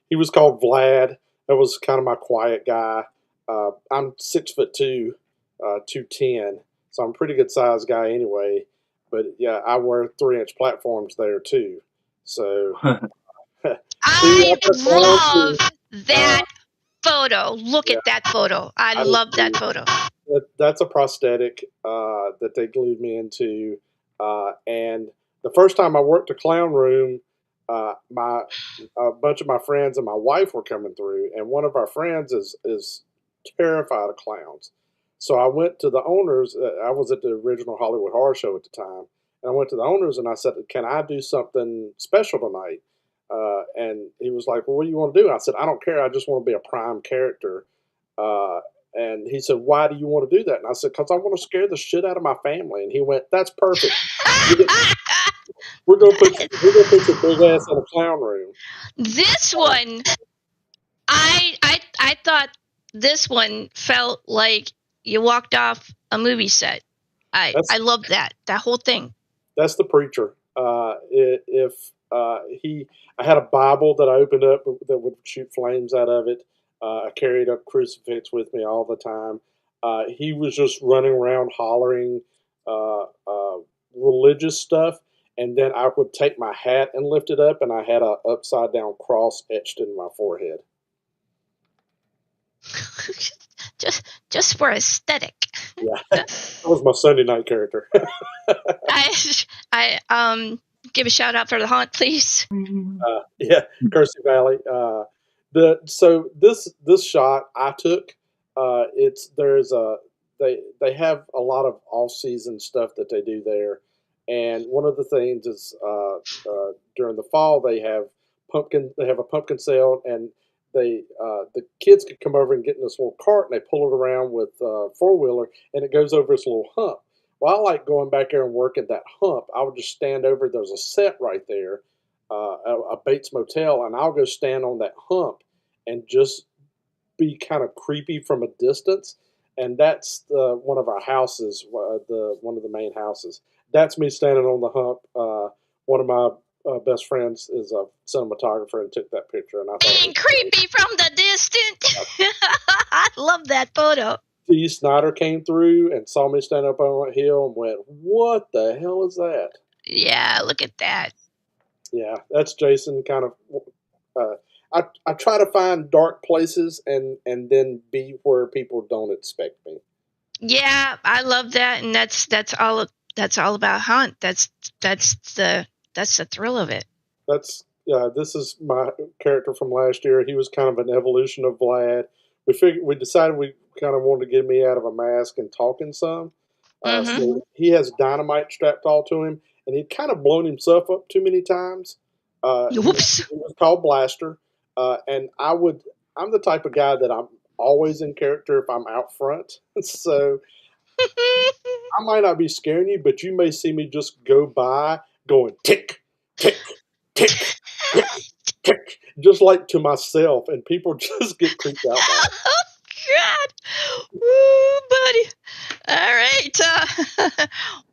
He was called Vlad. That was kind of my quiet guy. I'm 6'2", 210, so I'm a pretty good sized guy anyway. But yeah, I wear 3-inch platforms there too. So I love that photo. Look yeah, at that photo. I love that photo. that's a prosthetic that they glued me into. And the first time I worked a clown room, a bunch of my friends and my wife were coming through, and one of our friends is terrified of clowns. So I went to the owners. I was at the original Hollywood Horror Show at the time, and I went to the owners and I said, "Can I do something special tonight?" And he was like, "Well, what do you want to do?" I said, "I don't care. I just want to be a prime character." Uh, and he said, "Why do you want to do that?" And I said, "Because I want to scare the shit out of my family." And he went, "That's perfect. We're gonna put your big ass in a clown room." This one, I thought this one felt like you walked off a movie set. I love that whole thing. That's the preacher. I had a Bible that I opened up that would shoot flames out of it. I carried a crucifix with me all the time. He was just running around hollering religious stuff, and then I would take my hat and lift it up, and I had a upside down cross etched in my forehead. just for aesthetic. Yeah, that was my Sunday night character. I give a shout out for the haunt, please. Yeah, Kersey Valley. So this shot I took. They have a lot of off season stuff that they do there, and one of the things is during the fall they have a pumpkin sale, and the kids could come over and get in this little cart and they pull it around with a 4-wheeler and it goes over this little hump. Well, I like going back there and working that hump. I would just stand over. There's a set right there, a Bates Motel, and I'll go stand on that hump and just be kind of creepy from a distance. And that's one of our houses, one of the main houses. That's me standing on the hump. One of my best friends is a cinematographer and took that picture. And I thought Being creepy from the distance. I love that photo. Dee Snider came through and saw me stand up on a hill and went, "What the hell is that?" Yeah, look at that. Yeah, that's Jason. Kind of. I try to find dark places and then be where people don't expect me. Yeah, I love that, and that's all about Hunt. That's the thrill of it. This is my character from last year. He was kind of an evolution of Vlad. We decided we kind of wanted to get me out of a mask and talking some. So he has dynamite strapped all to him, and he'd kind of blown himself up too many times. Whoops. It was called Blaster, and I'm the type of guy that I'm always in character if I'm out front. So I might not be scaring you, but you may see me just go by going tick, tick, tick, tick, tick, just like to myself, and people just get creeped out by it. Oh, God. Woo, buddy. All right.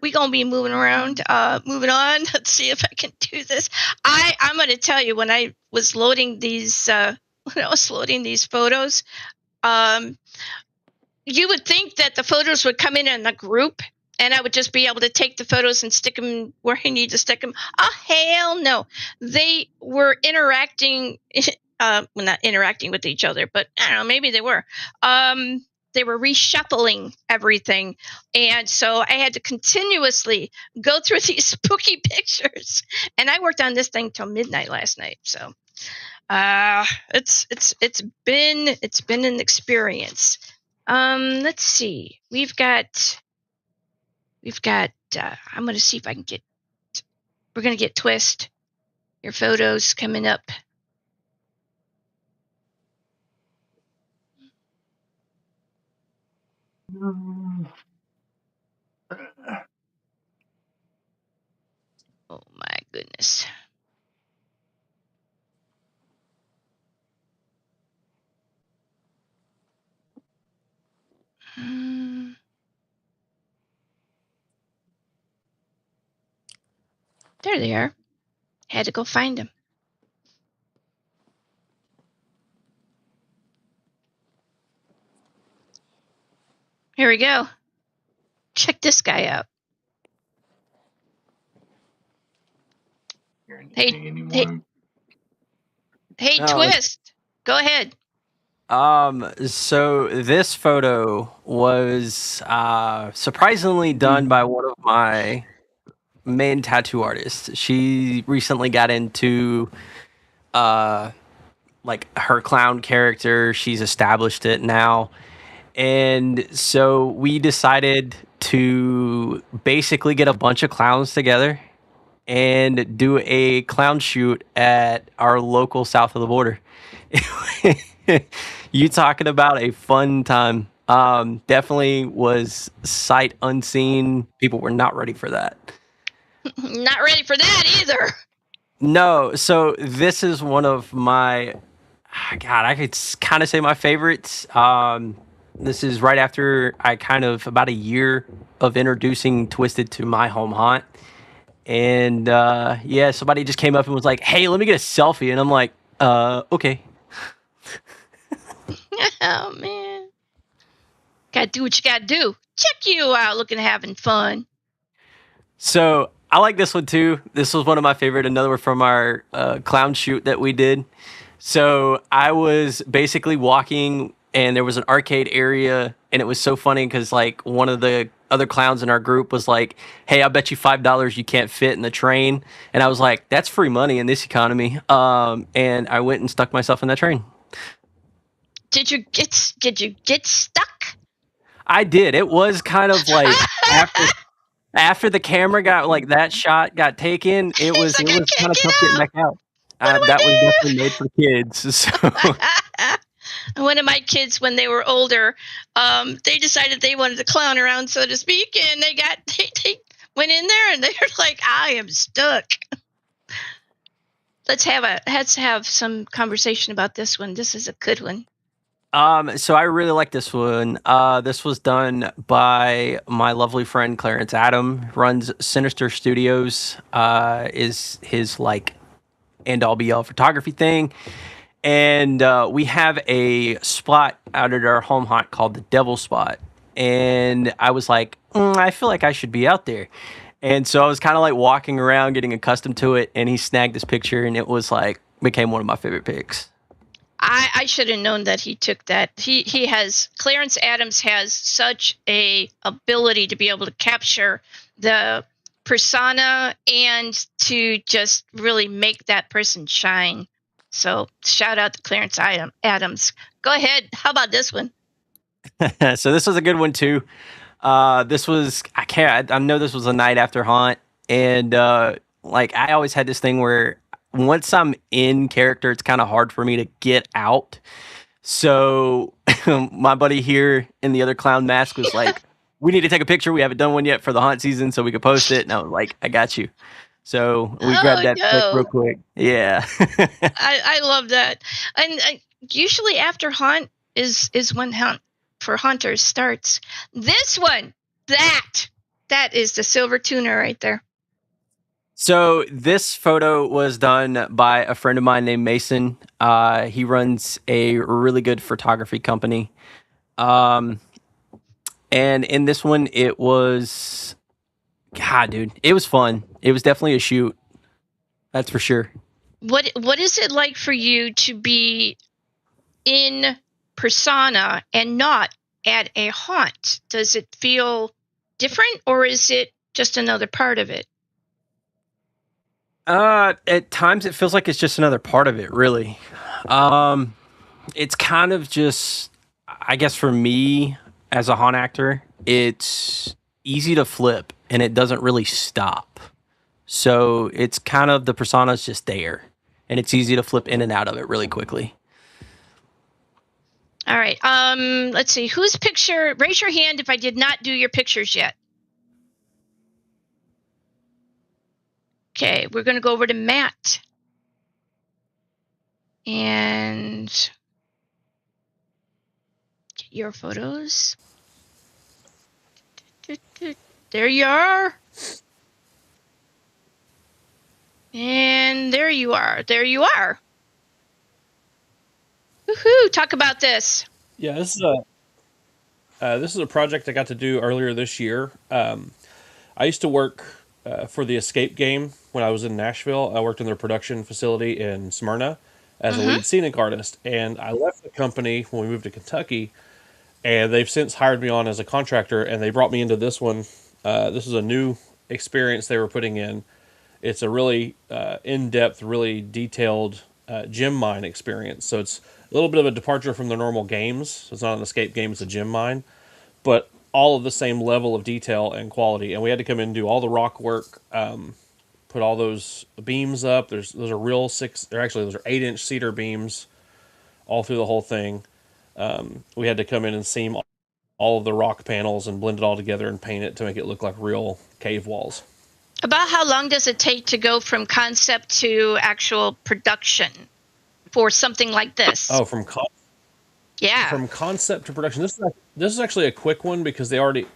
We're going to be moving around. Moving on. Let's see if I can do this. I'm going to tell you, when I was loading these photos, you would think that the photos would come in a group, and I would just be able to take the photos and stick them where I need to stick them. Oh, hell no. They were interacting, well, not interacting with each other, but I don't know, maybe they were. They were reshuffling everything. And so I had to continuously go through these spooky pictures. And I worked on this thing till midnight last night. So it's been an experience. Let's see. We've got I'm going to see if I can we're going to get Twist. Your photos coming up. Oh my goodness. There they are. Had to go find them. Here we go. Check this guy out. Hey, Twist. Go ahead. So this photo was surprisingly done by one of my main tattoo artists. She recently got into like her clown character. She's established it now. And so we decided to basically get a bunch of clowns together and do a clown shoot at our local south of the border. You talking about a fun time. Definitely was sight unseen. People were not ready for that. Not ready for that either. No, so this is one of my, God, I could kind of say my favorites. This is right after about a year of introducing Twisted to my home haunt. And yeah, somebody just came up and was like, "Hey, let me get a selfie." And I'm like, okay. Oh, man. Gotta do what you gotta do. Check you out looking, having fun. So I like this one too. This was one of my favorite. Another one from our clown shoot that we did. So I was basically walking, and there was an arcade area, and it was so funny because like one of the other clowns in our group was like, "Hey, I bet you $5 you can't fit in the train." And I was like, "That's free money in this economy." And I went and stuck myself in that train. Did you get stuck? I did. It was kind of like after the camera got like that shot got taken, it was kind of tough getting back out. That was definitely made for kids. So. One of my kids, when they were older, they decided they wanted to clown around, so to speak, and they went in there and they were like, "I am stuck." Let's have some conversation about this one. This is a good one. So I really like this one. This was done by my lovely friend Clarence Adam, runs Sinister Studios, is his like end all be all photography thing. And we have a spot out at our home haunt called the Devil Spot. And I was like, I feel like I should be out there. And so I was kind of like walking around, getting accustomed to it. And he snagged this picture, and it was like, became one of my favorite pics. I should have known that he took that. He has, Clarence Adams has such a ability to be able to capture the persona and to just really make that person shine. So shout out to Clarence Adams. Go ahead. How about this one? So this was a good one too. This was I know this was a night after haunt, and like I always had this thing where once I'm in character, it's kind of hard for me to get out. So my buddy here in the other clown mask was like, "We need to take a picture. We haven't done one yet for the haunt season, so we could post it." And I was like, "I got you." So we grabbed that clip real quick. Yeah, I love that. And usually after haunt is when hunt for hunters starts. This one, that is the silver tuna right there. So this photo was done by a friend of mine named Mason. He runs a really good photography company. And in this one, it was, God, dude, it was fun. It was definitely a shoot. That's for sure. What is it like for you to be in persona and not at a haunt? Does it feel different, or is it just another part of it? At times it feels like it's just another part of it, really. It's kind of just, I guess for me as a haunt actor, it's easy to flip and it doesn't really stop. So it's kind of, the persona's just there and it's easy to flip in and out of it really quickly. All right. Let's see. Whose picture? Raise your hand if I did not do your pictures yet. Okay, we're going to go over to Matt. And get your photos. There you are. And there you are. There you are. Woohoo! Talk about this. Yeah, this is a project I got to do earlier this year. I used to work for the Escape game when I was in Nashville. I worked in their production facility in Smyrna as a lead scenic artist, and I left the company when we moved to Kentucky, and they've since hired me on as a contractor, and they brought me into this one. This is a new experience they were putting in. It's a really in-depth, really detailed gem mine experience. So it's a little bit of a departure from the normal games. So it's not an escape game, it's a gem mine. But all of the same level of detail and quality. And we had to come in and do all the rock work, put all those beams up. Those are real those are 8-inch cedar beams all through the whole thing. We had to come in and seam all of the rock panels and blend it all together and paint it to make it look like real cave walls. About how long does it take to go from concept to actual production for something like this? Oh, from concept to production. This is actually a quick one because they already,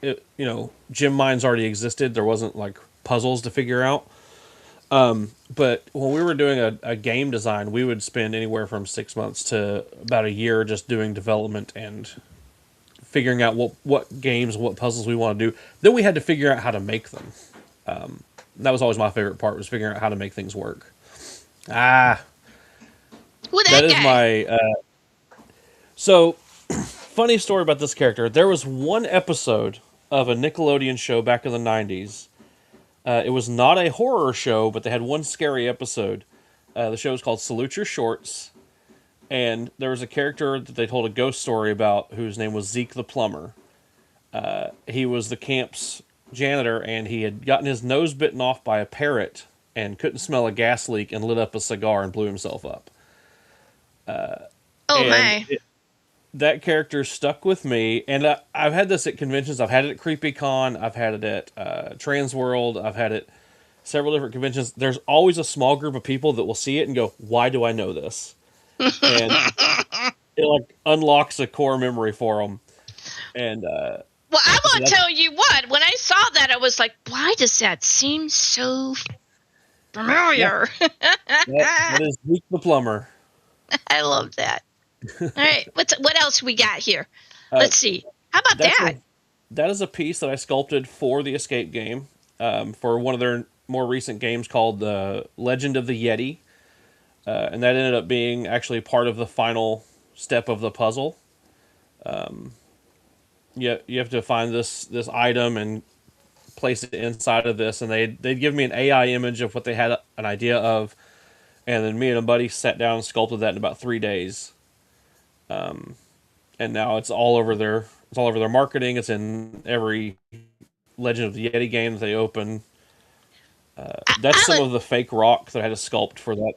gem mines already existed. There wasn't like puzzles to figure out. But when we were doing a game design, we would spend anywhere from 6 months to about a year just doing development and figuring out what games, what puzzles we want to do. Then we had to figure out how to make them. That was always my favorite part, was figuring out how to make things work. That is my... So, funny story about this character. There was one episode of a Nickelodeon show back in the 90s. It was not a horror show, but they had one scary episode. The show was called Salute Your Shorts. And there was a character that they told a ghost story about whose name was Zeke the Plumber. He was the camp's janitor, and he had gotten his nose bitten off by a parrot and couldn't smell a gas leak and lit up a cigar and blew himself up. That character stuck with me, and I've had this at conventions. I've had it at CreepyCon. I've had it at Transworld. I've had it several different conventions. There's always a small group of people that will see it and go, "Why do I know this?" And it like unlocks a core memory for them. And well, I so won't tell you what. When I saw that, I was like, "Why does that seem so familiar?" that is Zeke the plumber. I love that. All right, what else we got here? Uh, Let's see. How about that? That is a piece that I sculpted for the Escape game, for one of their more recent games called the Legend of the Yeti, and that ended up being actually part of the final step of the puzzle. You have to find this item and place it inside of this, and they'd give me an AI image of what they had an idea of, and then me and a buddy sat down and sculpted that in about 3 days. And now it's all over their marketing. It's in every Legend of the Yeti game that they open. That's some of the fake rock that I had to sculpt for that.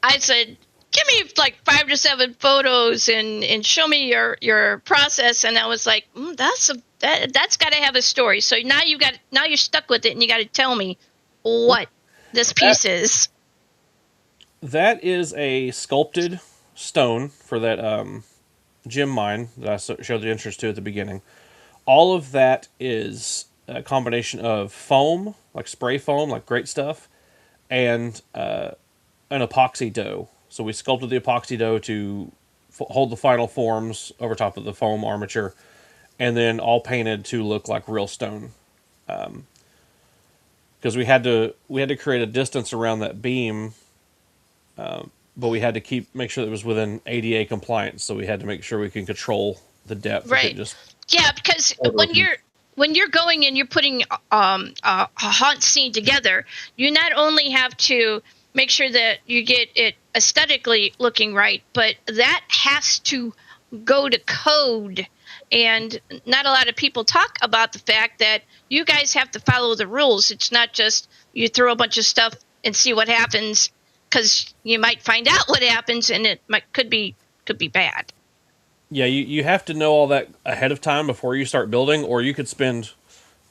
I said, give me like 5 to 7 photos and show me your process. And I was like, that's got to have a story. So now you're stuck with it, and you got to tell me what this piece is. That is a sculpted stone for that gem mine that I showed the entrance to at the beginning. All of that is a combination of foam, like spray foam, like great stuff, and an epoxy dough. So we sculpted the epoxy dough to hold the final forms over top of the foam armature, and then all painted to look like real stone. Because we had to create a distance around that beam, but we had to make sure that it was within ADA compliance. So we had to make sure we can control the depth. Right. Yeah, because when you're going and you're putting a haunt scene together, you not only have to make sure that you get it aesthetically looking right, but that has to go to code. And not a lot of people talk about the fact that you guys have to follow the rules. It's not just you throw a bunch of stuff and see what happens, because you might find out what happens, and it could be bad. Yeah, you have to know all that ahead of time before you start building, or you could spend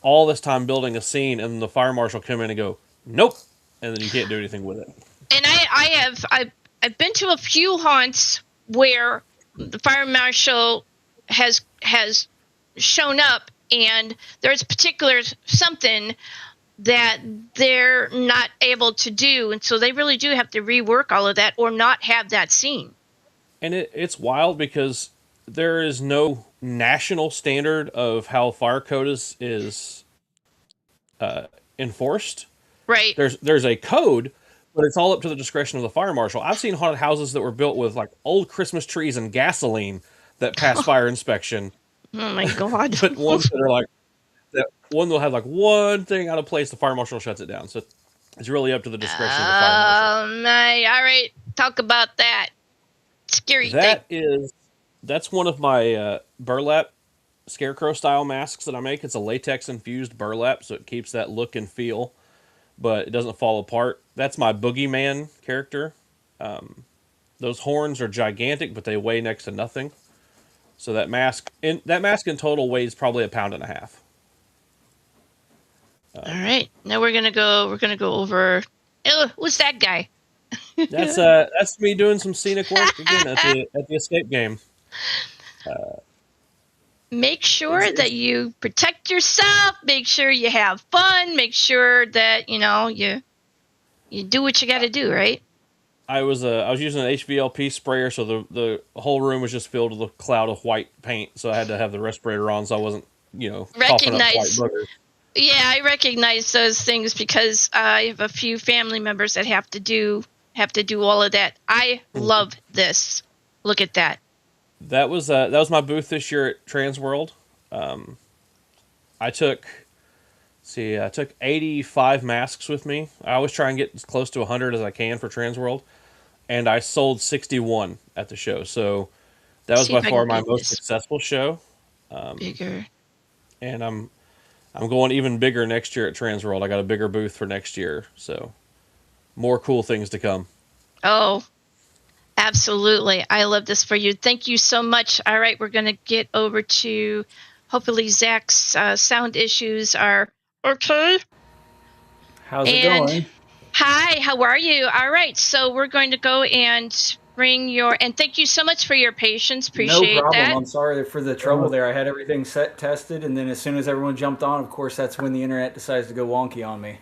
all this time building a scene, and the fire marshal come in and go, nope, and then you can't do anything with it. And I've been to a few haunts where the fire marshal has shown up, and there's particular something that they're not able to do, and so they really do have to rework all of that or not have that scene. And it's wild because there is no national standard of how fire code is enforced. Right. There's a code, but it's all up to the discretion of the fire marshal. I've seen haunted houses that were built with like old Christmas trees and gasoline that pass fire inspection. Oh my God. But ones that are like, that one will have like one thing out of place, the fire marshal shuts it down. So it's really up to the discretion of the fire marshal. Oh my! All right, talk about that scary thing. That's one of my burlap scarecrow style masks that I make. It's a latex infused burlap, so it keeps that look and feel, but it doesn't fall apart. That's my boogeyman character. Those horns are gigantic, but they weigh next to nothing. So that mask in total weighs probably 1.5 pounds. All right, now we're gonna go over. Who's that guy? That's me doing some scenic work again at the Escape game. Make sure that you protect yourself. Make sure you have fun. Make sure that you do what you got to do. Right. I was using an HVLP sprayer, so the whole room was just filled with a cloud of white paint. So I had to have the respirator on, so I wasn't coughing up white boogers. Yeah, I recognize those things because I have a few family members that have to do all of that. I love this. Look at that. That was my booth this year at Transworld. I took 85 masks with me. I always try and get as close to 100 as I can for Transworld, and I sold 61 at the show. So that was by far my most successful show. Bigger. And I'm going even bigger next year at Transworld. I got a bigger booth for next year, so more cool things to come. Oh, absolutely. I love this for you. Thank you so much. All right, we're going to get over to, hopefully Zach's sound issues are okay. How's it going? Hi, how are you? All right, so we're going to go and bring and thank you so much for your patience. Appreciate No problem. that. I'm sorry for the trouble there. I had everything tested, and then as soon as everyone jumped on, of course, that's when the internet decides to go wonky on me.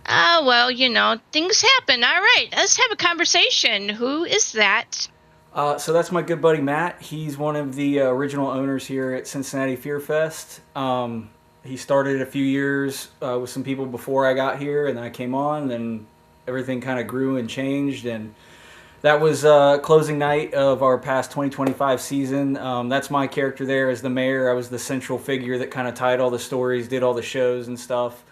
Well, things happen. All right, let's have a conversation. Who is that? So that's my good buddy Matt. He's one of the original owners here at Cincinnati Fear Fest. He started a few years with some people before I got here, and then I came on, and everything kind of grew and changed. And that was closing night of our past 2025 season. That's my character there as the mayor. I was the central figure that kind of tied all the stories, did all the shows and stuff.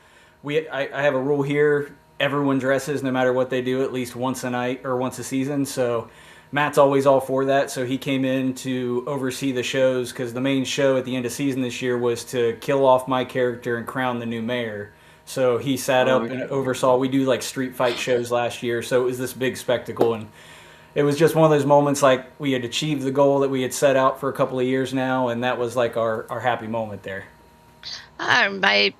I have a rule here. Everyone dresses no matter what they do at least once a night or once a season. So Matt's always all for that. So he came in to oversee the shows because the main show at the end of season this year was to kill off my character and crown the new mayor. So he sat up and oversaw. We do like street fight shows last year. So it was this big spectacle. And it was just one of those moments like we had achieved the goal that we had set out for a couple of years now. And that was like our happy moment there. My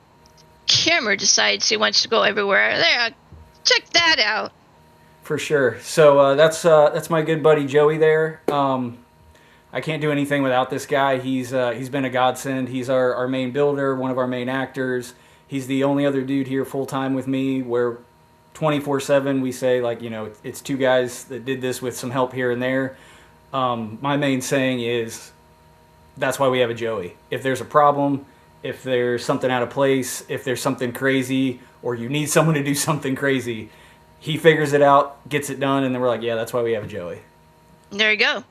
camera decides he wants to go everywhere. There, check that out. For sure. So that's my good buddy Joey there. I can't do anything without this guy. He's been a godsend. He's our main builder, one of our main actors. He's the only other dude here full time with me. Where 24/7 we say like it's two guys that did this with some help here and there. My main saying is that's why we have a Joey. If there's a problem, if there's something out of place, if there's something crazy, or you need someone to do something crazy, he figures it out, gets it done, and then we're like, yeah, that's why we have a Joey. There you go.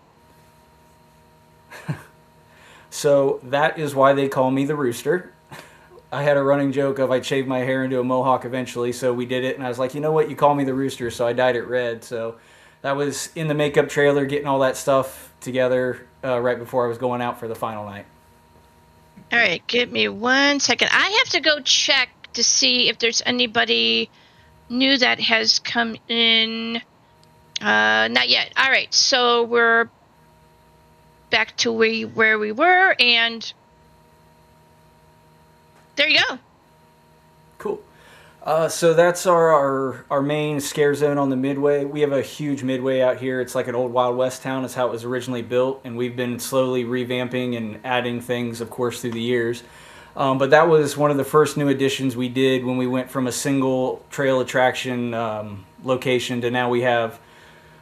So that is why they call me the Rooster. I had a running joke of I'd shave my hair into a mohawk eventually, so we did it, and I was like, you know what, you call me the Rooster, so I dyed it red. So that was in the makeup trailer, getting all that stuff together right before I was going out for the final night. All right, give me 1 second. I have to go check to see if there's anybody new that has come in. Not yet. All right, so we're back to where we were, and there you go. Cool. So that's our main scare zone on the Midway. We have a huge Midway out here. It's like an old Wild West town. It's how it was originally built, and we've been slowly revamping and adding things, of course, through the years. But that was one of the first new additions we did when we went from a single trail attraction location to now we have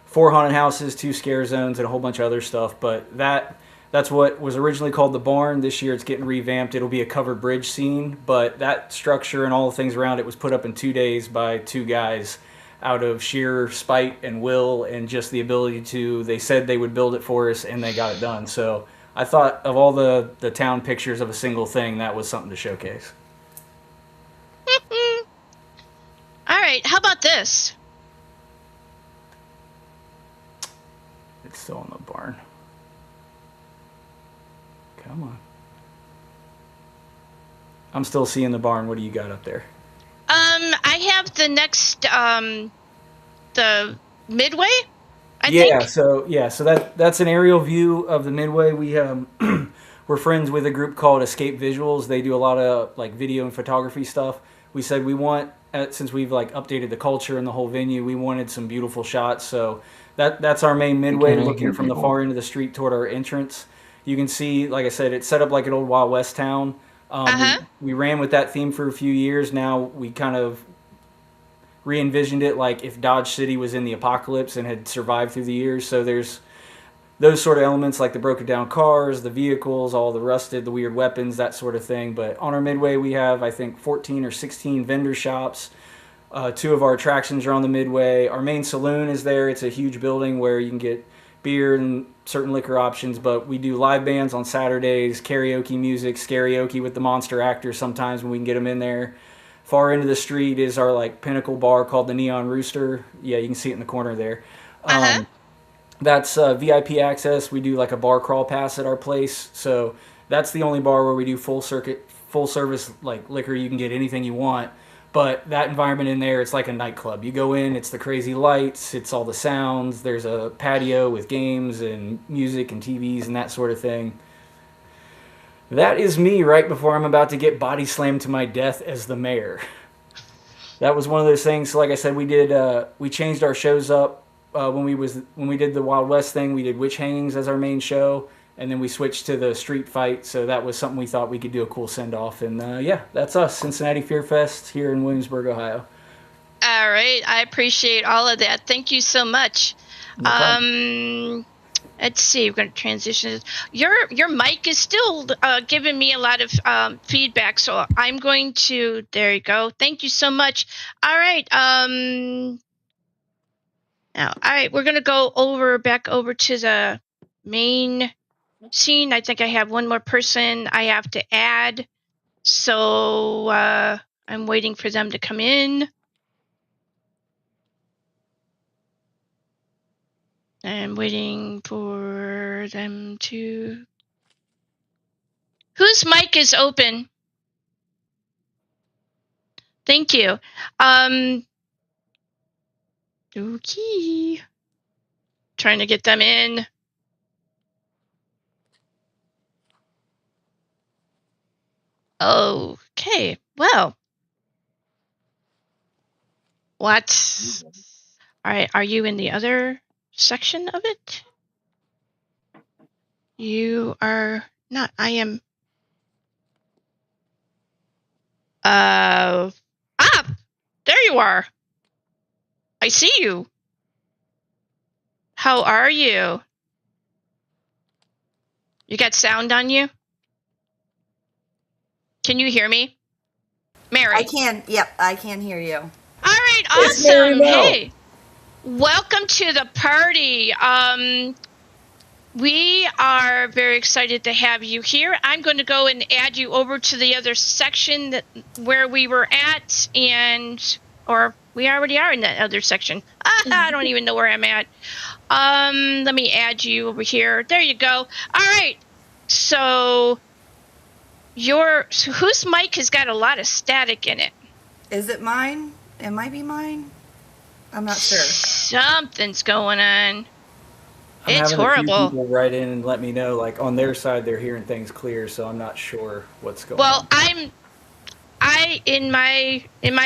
4 haunted houses, 2 scare zones, and a whole bunch of other stuff. But that's what was originally called the barn. This year it's getting revamped. It'll be a covered bridge scene, but that structure and all the things around it was put up in 2 days by 2 guys out of sheer spite and will and just the ability to, they said they would build it for us and they got it done. So I thought of all the town pictures of a single thing, that was something to showcase. All right, how about this? It's still in the barn. Come on. I'm still seeing the barn. What do you got up there? I have the next, the Midway, I think. So that's an aerial view of the Midway. We we're friends with a group called Escape Visuals. They do a lot of like video and photography stuff. We said we want, since we've like updated the culture and the whole venue, we wanted some beautiful shots. So that's our main Midway, looking from the far end of the street toward our entrance. You can see, like I said, it's set up like an old Wild West town. We ran with that theme for a few years. Now we kind of re-envisioned it like if Dodge City was in the apocalypse and had survived through the years. So there's those sort of elements like the broken down cars, the vehicles, all the rusted, the weird weapons, that sort of thing. But on our Midway, we have, I think, 14 or 16 vendor shops. 2 of our attractions are on the Midway. Our main saloon is there. It's a huge building where you can get beer and certain liquor options, but we do live bands on Saturdays, karaoke music, karaoke with the monster actors sometimes when we can get them in there. Far into the street is our like pinnacle bar called the Neon Rooster. Yeah, you can see it in the corner there. That's VIP access. We do like a bar crawl pass at our place, so that's the only bar where we do full service like liquor. You can get anything you want. But that environment in there, it's like a nightclub. You go in, it's the crazy lights, it's all the sounds. There's a patio with games and music and TVs and that sort of thing. That is me right before I'm about to get body slammed to my death as the mayor. That was one of those things. So like I said, we changed our shows up when we did the Wild West thing, we did witch hangings as our main show, and then we switched to the street fight. So that was something we thought we could do a cool send off. And yeah, that's us, Cincinnati Fear Fest here in Williamsburg, Ohio. All right, I appreciate all of that. Thank you so much. No problem. Let's see. We're going to transition. Your mic is still giving me a lot of feedback, so I'm going to. There you go. Thank you so much. All right. Now, all right. We're going to go back over to the main scene. I think I have one more person I have to add, so I'm waiting for them to come in. I'm waiting for them to... Whose mic is open? Thank you. Okay. Trying to get them in. Okay. Well. What? All right. Are you in the other section of it? You are not. I am. There you are. I see you. How are you? You got sound on you? Can you hear me? Mary. I can. Yep, I can hear you. All right, awesome. Hey, welcome to the party. We are very excited to have you here. I'm going to go and add you over to the other section where we were at, or we already are in that other section. I don't even know where I'm at. Let me add you over here. There you go. All right. So whose mic has got a lot of static in it? Is it mine? It might be mine. I'm not sure. Something's going on. I'm it's having horrible. A few people write in and let me know, like on their side, they're hearing things clear, so I'm not sure what's going on. Well, in my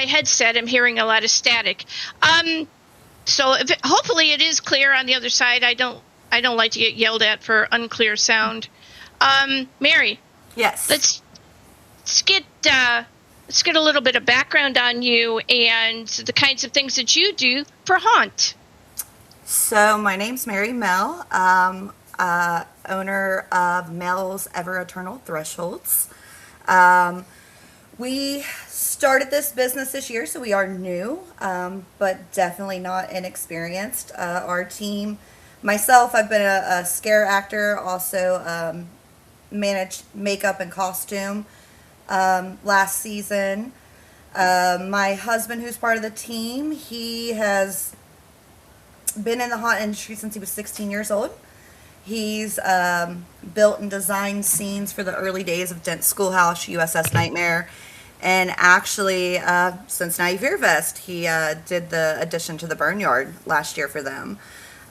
headset, I'm hearing a lot of static. So hopefully it is clear on the other side. I don't like to get yelled at for unclear sound. Mary. Yes. Let's get a little bit of background on you and the kinds of things that you do for Haunt. So my name's Mary Mel, owner of Mel's Ever Eternal Thresholds. We started this business this year, so we are new, but definitely not inexperienced. Our team, myself, I've been a scare actor, also managed makeup and costume last season. My husband, who's part of the team, he has been in the haunt industry since he was 16 years old. He's built and designed scenes for the early days of Dent Schoolhouse, USS Nightmare, and actually Cincinnati Fear Fest. He did the addition to the Barnyard last year for them.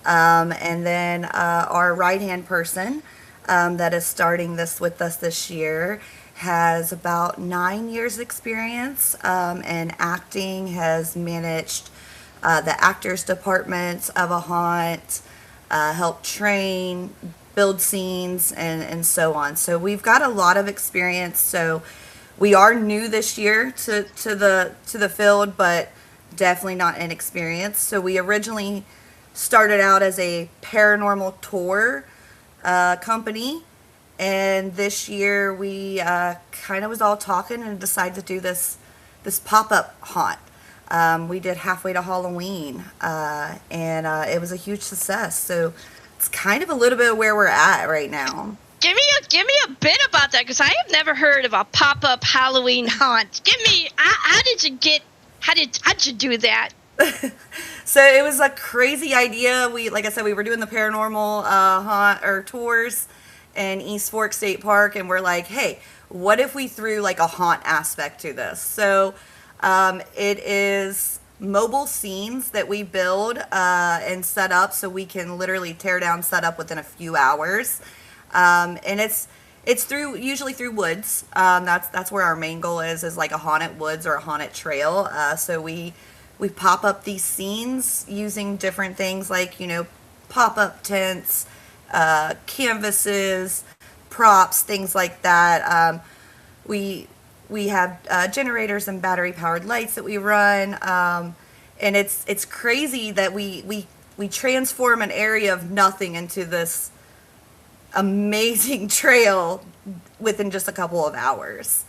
And then our right-hand person that is starting this with us this year has about 9 years experience in acting, has managed the actors department of a haunt, help train, build scenes, and so on. So we've got a lot of experience. So we are new this year to the field, but definitely not inexperienced. So we originally started out as a paranormal tour company, and this year we kind of was all talking and decided to do this pop-up haunt. We did halfway to Halloween, and it was a huge success. So it's kind of a little bit of where we're at right now. Give me a bit about that, because I have never heard of a pop-up Halloween haunt. How'd you do that? So it was a crazy idea. Like I said, we were doing the paranormal haunt or tours in East Fork State Park, and we're like, hey, what if we threw like a haunt aspect to this? So it is mobile scenes that we build and set up, so we can literally tear down, set up within a few hours. And it's usually through woods. That's where our main goal is like a haunted woods or a haunted trail. So we we pop up these scenes using different things like, pop-up tents, canvases, props, things like that. We have generators and battery-powered lights that we run, and it's crazy that we transform an area of nothing into this amazing trail within just a couple of hours.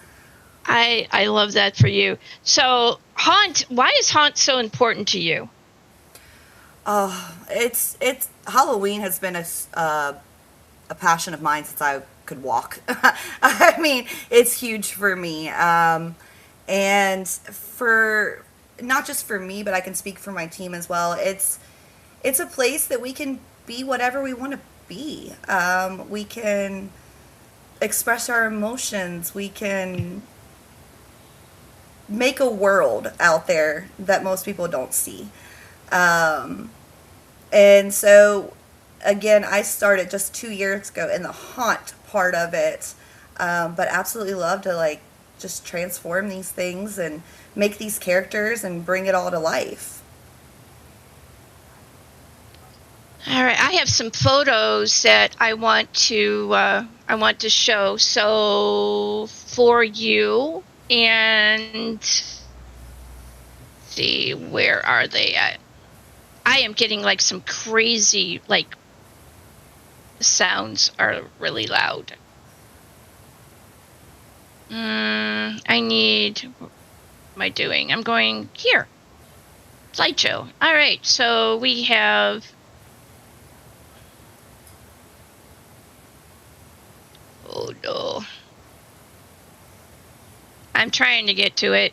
I love that for you. So why is haunt so important to you? Oh, it's Halloween has been a passion of mine since I could walk. I mean, it's huge for me, and for not just for me, but I can speak for my team as well. It's a place that we can be whatever we want to be. We can express our emotions. We can make a world out there that most people don't see. And so, again, I started just 2 years ago in the haunt part of it, but absolutely love to just transform these things and make these characters and bring it all to life. All right, I have some photos that I want to show. So for you, and see, where are they at? I am getting some crazy sounds are really loud. I need. What am I doing? I'm going here. Slideshow. All right, so we have. Oh no. I'm trying to get to it.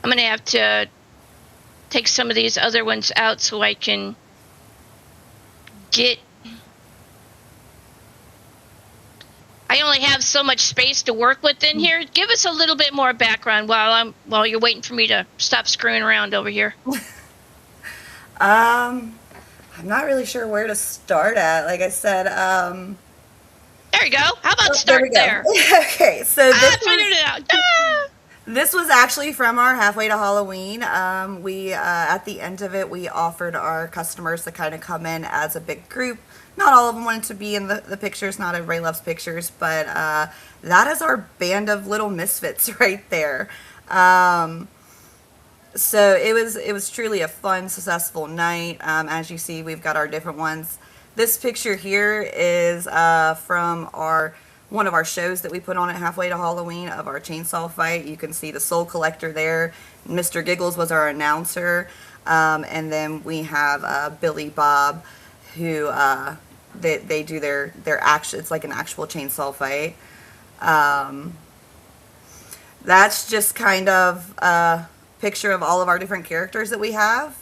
I'm going to have to take some of these other ones out so I can get... I only have so much space to work with in here. Give us a little bit more background while you're waiting for me to stop screwing around over here. I'm not really sure where to start at. Like I said, there you go. How about start there? Okay, so figured it out. This was actually from our Halfway to Halloween. We at the end of it, we offered our customers to kind of come in as a big group. Not all of them wanted to be in the pictures. Not everybody loves pictures, but that is our band of little misfits right there. So it was truly a fun, successful night. As you see, we've got our different ones. This picture here is from one of our shows that we put on at Halfway to Halloween of our chainsaw fight. You can see the Soul Collector there. Mr. Giggles was our announcer. And then we have Billy Bob, who they do their action. It's like an actual chainsaw fight. That's just kind of a picture of all of our different characters that we have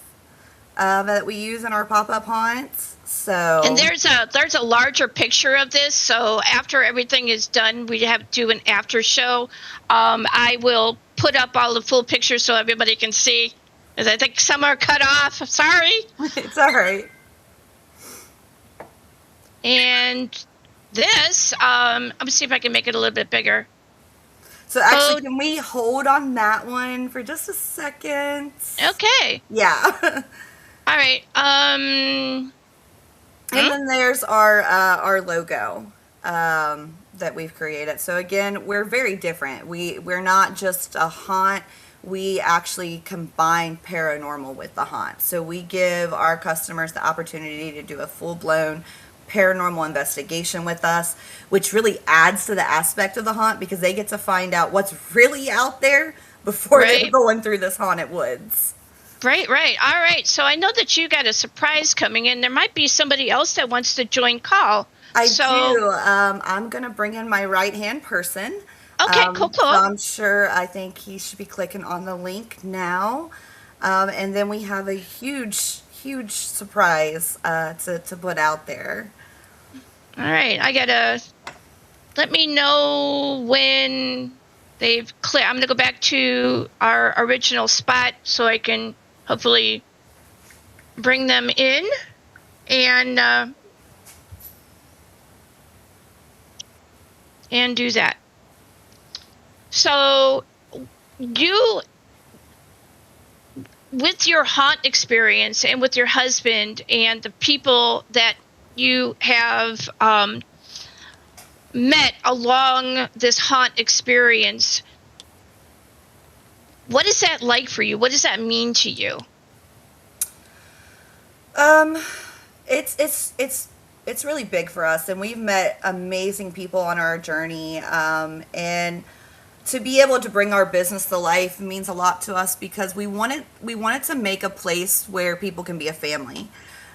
that we use in our pop-up haunts. So, and there's a larger picture of this. So after everything is done, we have to do an after show. I will put up all the full pictures so everybody can see. Because I think some are cut off. Sorry. It's all right. And this, I'm gonna see if I can make it a little bit bigger. So actually, can we hold on that one for just a second? Okay. Yeah. All right. And then there's our logo that we've created. So again, we're very different. We're not just a haunt. We actually combine paranormal with the haunt. So we give our customers the opportunity to do a full-blown paranormal investigation with us, which really adds to the aspect of the haunt because they get to find out what's really out there before they're going through this haunted woods. Right. All right. So I know that you got a surprise coming in. There might be somebody else that wants to join call. I do. I'm going to bring in my right-hand person. Okay, cool. So I'm sure, I think he should be clicking on the link now. And then we have a huge surprise to put out there. All right. I got to let me know when they've clicked. I'm going to go back to our original spot so I can hopefully bring them in. And and do that. So you, with your haunt experience and with your husband and the people that you have met along this haunt experience, what is that like for you? What does that mean to you? It's really big for us, and we've met amazing people on our journey. And to be able to bring our business to life means a lot to us because we wanted to make a place where people can be a family,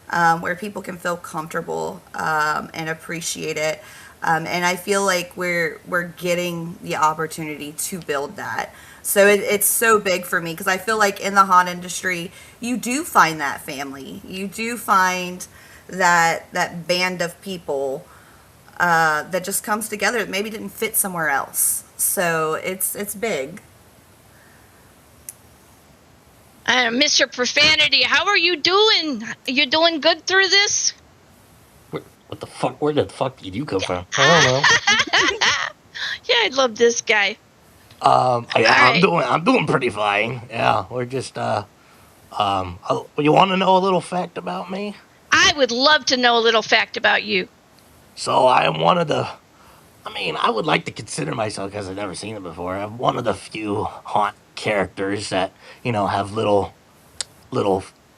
where people can feel comfortable and appreciate it. And I feel like we're getting the opportunity to build that. So it's so big for me because I feel like in the haunt industry, you do find that family. You do find that band of people that just comes together that maybe didn't fit somewhere else. So it's big. Mr. Profanity, how are you doing? You doing good through this? What the fuck? Where the fuck did you come from? I don't know. Yeah, I love this guy. I'm doing pretty fine. Yeah, we're just you want to know a little fact about me? I would love to know a little fact about you. So I am one of the. I mean, I would like to consider myself, because I've never seen it before, I'm one of the few haunt characters that have little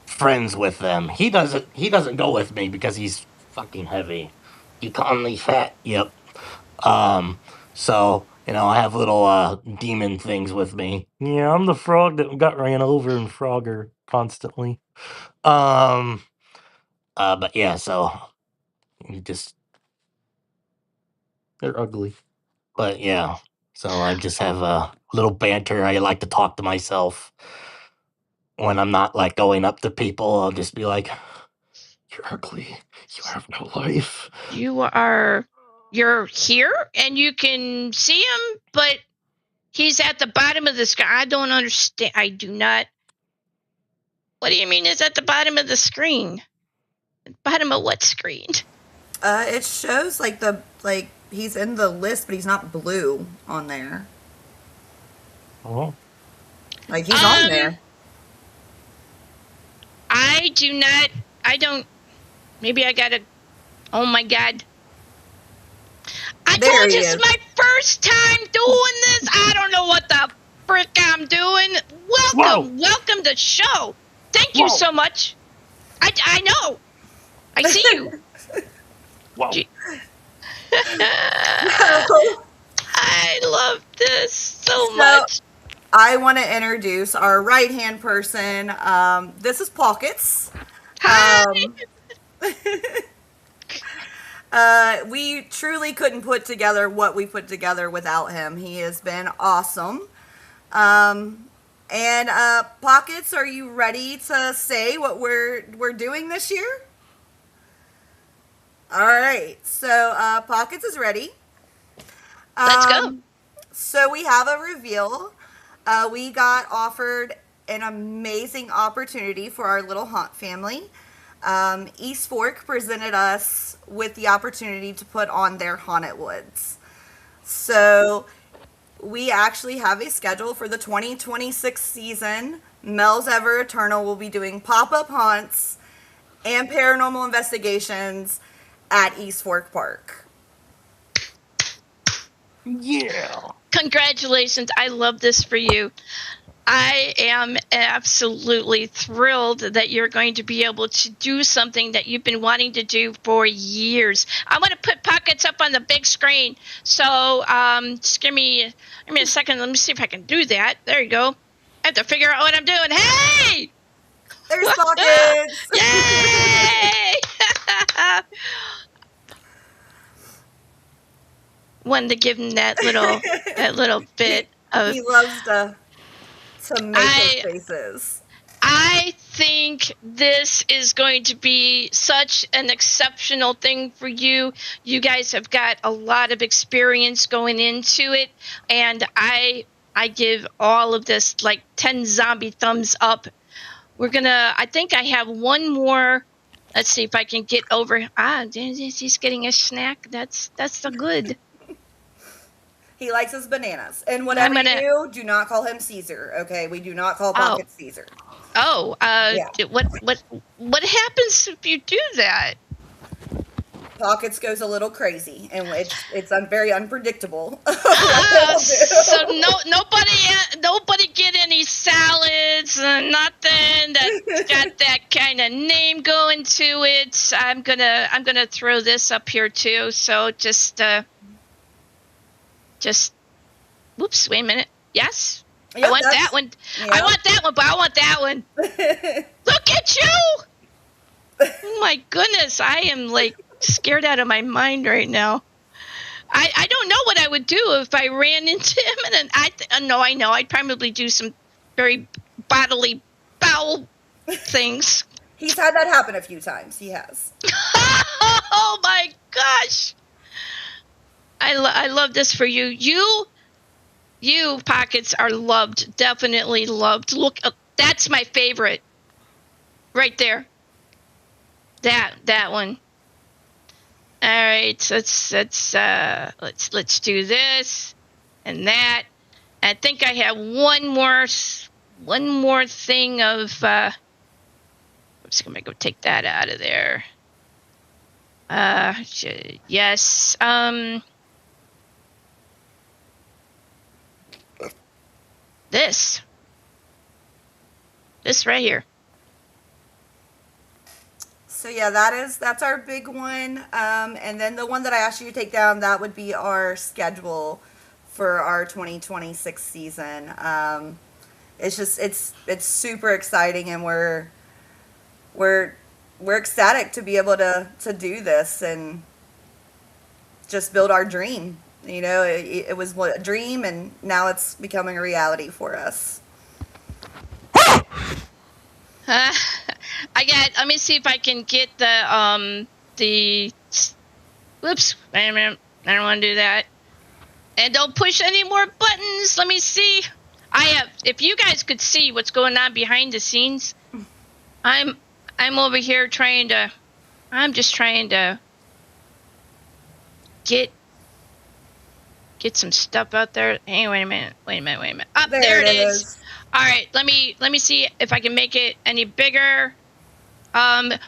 friends with them. He doesn't go with me because he's fucking heavy. You calling me fat? Yep. So I have little demon things with me. Yeah, I'm the frog that got ran over in Frogger constantly. But yeah, so you just they're ugly. But yeah, so I just have a little banter. I like to talk to myself when I'm not like going up to people. I'll just be like, "You're ugly. You have no life." You're here and you can see him, but he's at the bottom of the screen. I don't understand. I do not. What do you mean it's at the bottom of the screen? Bottom of what screen? It shows like he's in the list, but he's not blue on there. Oh. Like he's on there. I don't. Maybe I gotta. Oh my God. I There told he you it's is. my first time doing this. I don't know what the frick I'm doing. Welcome to the show. Thank you so much. I know. I see you. Whoa. I love this so much. I want to introduce our right-hand person. This is Pockets. Hi. We truly couldn't put together what we put together without him. He has been awesome. And Pockets, are you ready to say what we're doing this year? All right. So Pockets is ready. Let's go. So we have a reveal. We got offered an amazing opportunity for our little haunt family. East Fork presented us with the opportunity to put on their Haunted Woods. So we actually have a schedule for the 2026 season. Mel's Ever Eternal will be doing pop-up haunts and paranormal investigations at East Fork Park. Yeah. Congratulations. I love this for you. I am absolutely thrilled that you're going to be able to do something that you've been wanting to do for years. I want to put Pockets up on the big screen. So just give me a second. Let me see if I can do that. There you go. I have to figure out what I'm doing. Hey! There's Pockets! Yay! Wanted to give him that little bit of. He loves to make his faces. I think this is going to be such an exceptional thing for you. You guys have got a lot of experience going into it, and I give all of this like 10 zombie thumbs up. I think I have one more. Let's see if I can get over. He's getting a snack. That's so good. He likes his bananas. And I'm whatever gonna. you do not call him Caesar, okay? We do not call Oh, Pocket Caesar. Yeah. what happens if you do that? Pockets goes a little crazy, and it's very unpredictable. So nobody get any salads, nothing that got that kind of name going to it. I'm gonna throw this up here too. So just whoops, wait a minute. Yes, Yep, I want that one. yeah. I want that one, but I want that one. Look at you! Oh my goodness, I am like scared out of my mind right now. I don't know what I would do if I ran into him, and I know I'd probably do some very bodily foul things. He's had that happen a few times. He has. Oh my gosh! I love this for you. You Pockets are loved, definitely loved. Look, that's my favorite, right there. That one. All right, let's do this and that. I think I have one more thing of. I'm just gonna go take that out of there. Yes. This right here. So yeah, that's our big one. And then the one that I asked you to take down, that would be our schedule for our 2026 season. It's super exciting, and we're ecstatic to be able to do this and just build our dream. You know, it was a dream, and now it's becoming a reality for us. Let me see if I can get whoops, wait a minute, I don't want to do that. And don't push any more buttons. Let me see. If you guys could see what's going on behind the scenes, I'm over here I'm just trying to get some stuff out there. Hey, wait a minute. Up there it is. All right, let me see if I can make it any bigger.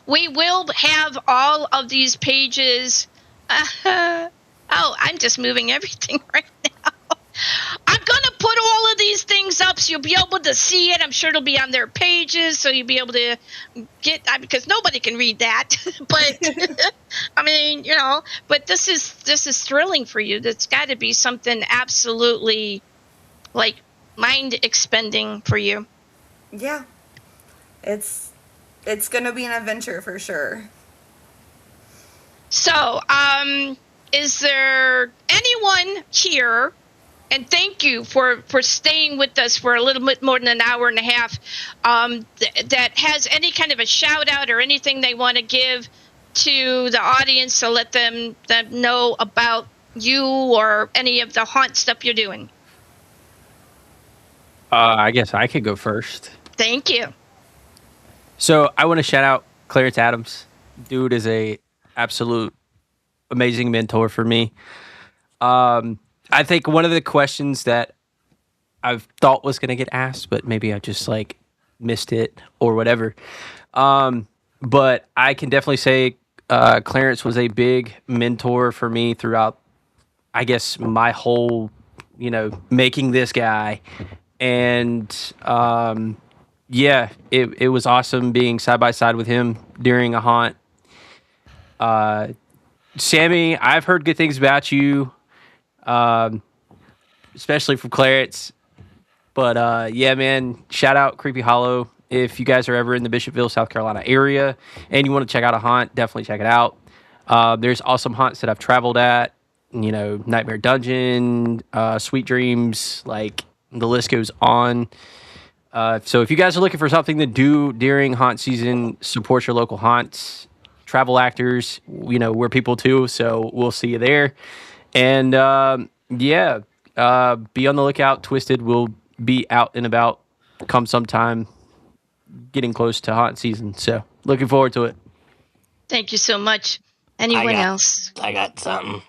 We will have all of these pages. I'm just moving everything right now. I'm gonna put all of these things up so you'll be able to see it. I'm sure it'll be on their pages, so you'll be able to get, because nobody can read that. But I mean, but this is thrilling for you. That's got to be something absolutely like mind expending for you. Yeah, it's gonna be an adventure for sure. So, is there anyone here? And thank you for staying with us for a little bit more than an hour and a half. That has any kind of a shout out or anything they want to give to the audience to let them know about you or any of the haunt stuff you're doing. I guess I could go first. Thank you. So I want to shout out Clarence Adams. Dude is a absolute amazing mentor for me. I think one of the questions that I've thought was going to get asked, but maybe I just missed it or whatever. But I can definitely say Clarence was a big mentor for me throughout, I guess, my whole, making this guy. And it was awesome being side by side with him during a haunt. Sammy, I've heard good things about you. Especially from Clarence. But yeah, man, shout out Creepy Hollow. If you guys are ever in the Bishopville, South Carolina area and you want to check out a haunt, definitely check it out. There's awesome haunts that I've traveled at, Nightmare Dungeon, Sweet Dreams, the list goes on. So if you guys are looking for something to do during haunt season, support your local haunts, travel actors, we're people too, so we'll see you there. And be on the lookout. Twisted will be out and about come sometime, getting close to haunt season. So looking forward to it. Thank you so much. Anyone else? I got something.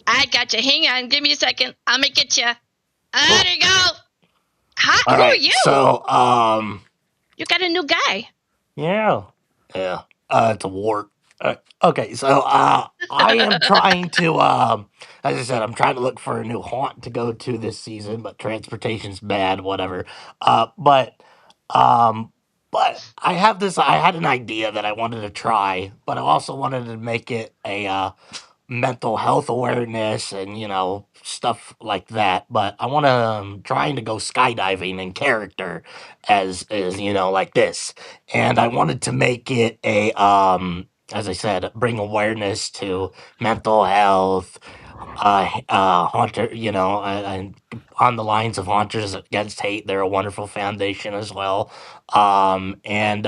I got you. Hang on. Give me a second. I'm going to get you. There you go. Hi, All who are right, you? so You got a new guy. yeah. It's a wart. Okay, so I am trying to as I said, I'm trying to look for a new haunt to go to this season, but transportation's bad, whatever. Uh but um but I had an idea that I wanted to try, but I also wanted to make it a mental health awareness and stuff like that. But I want to trying to go skydiving in character as like this, and I wanted to make it a as I said, bring awareness to mental health, haunter, and on the lines of Haunters Against Hate. They're a wonderful foundation as well. And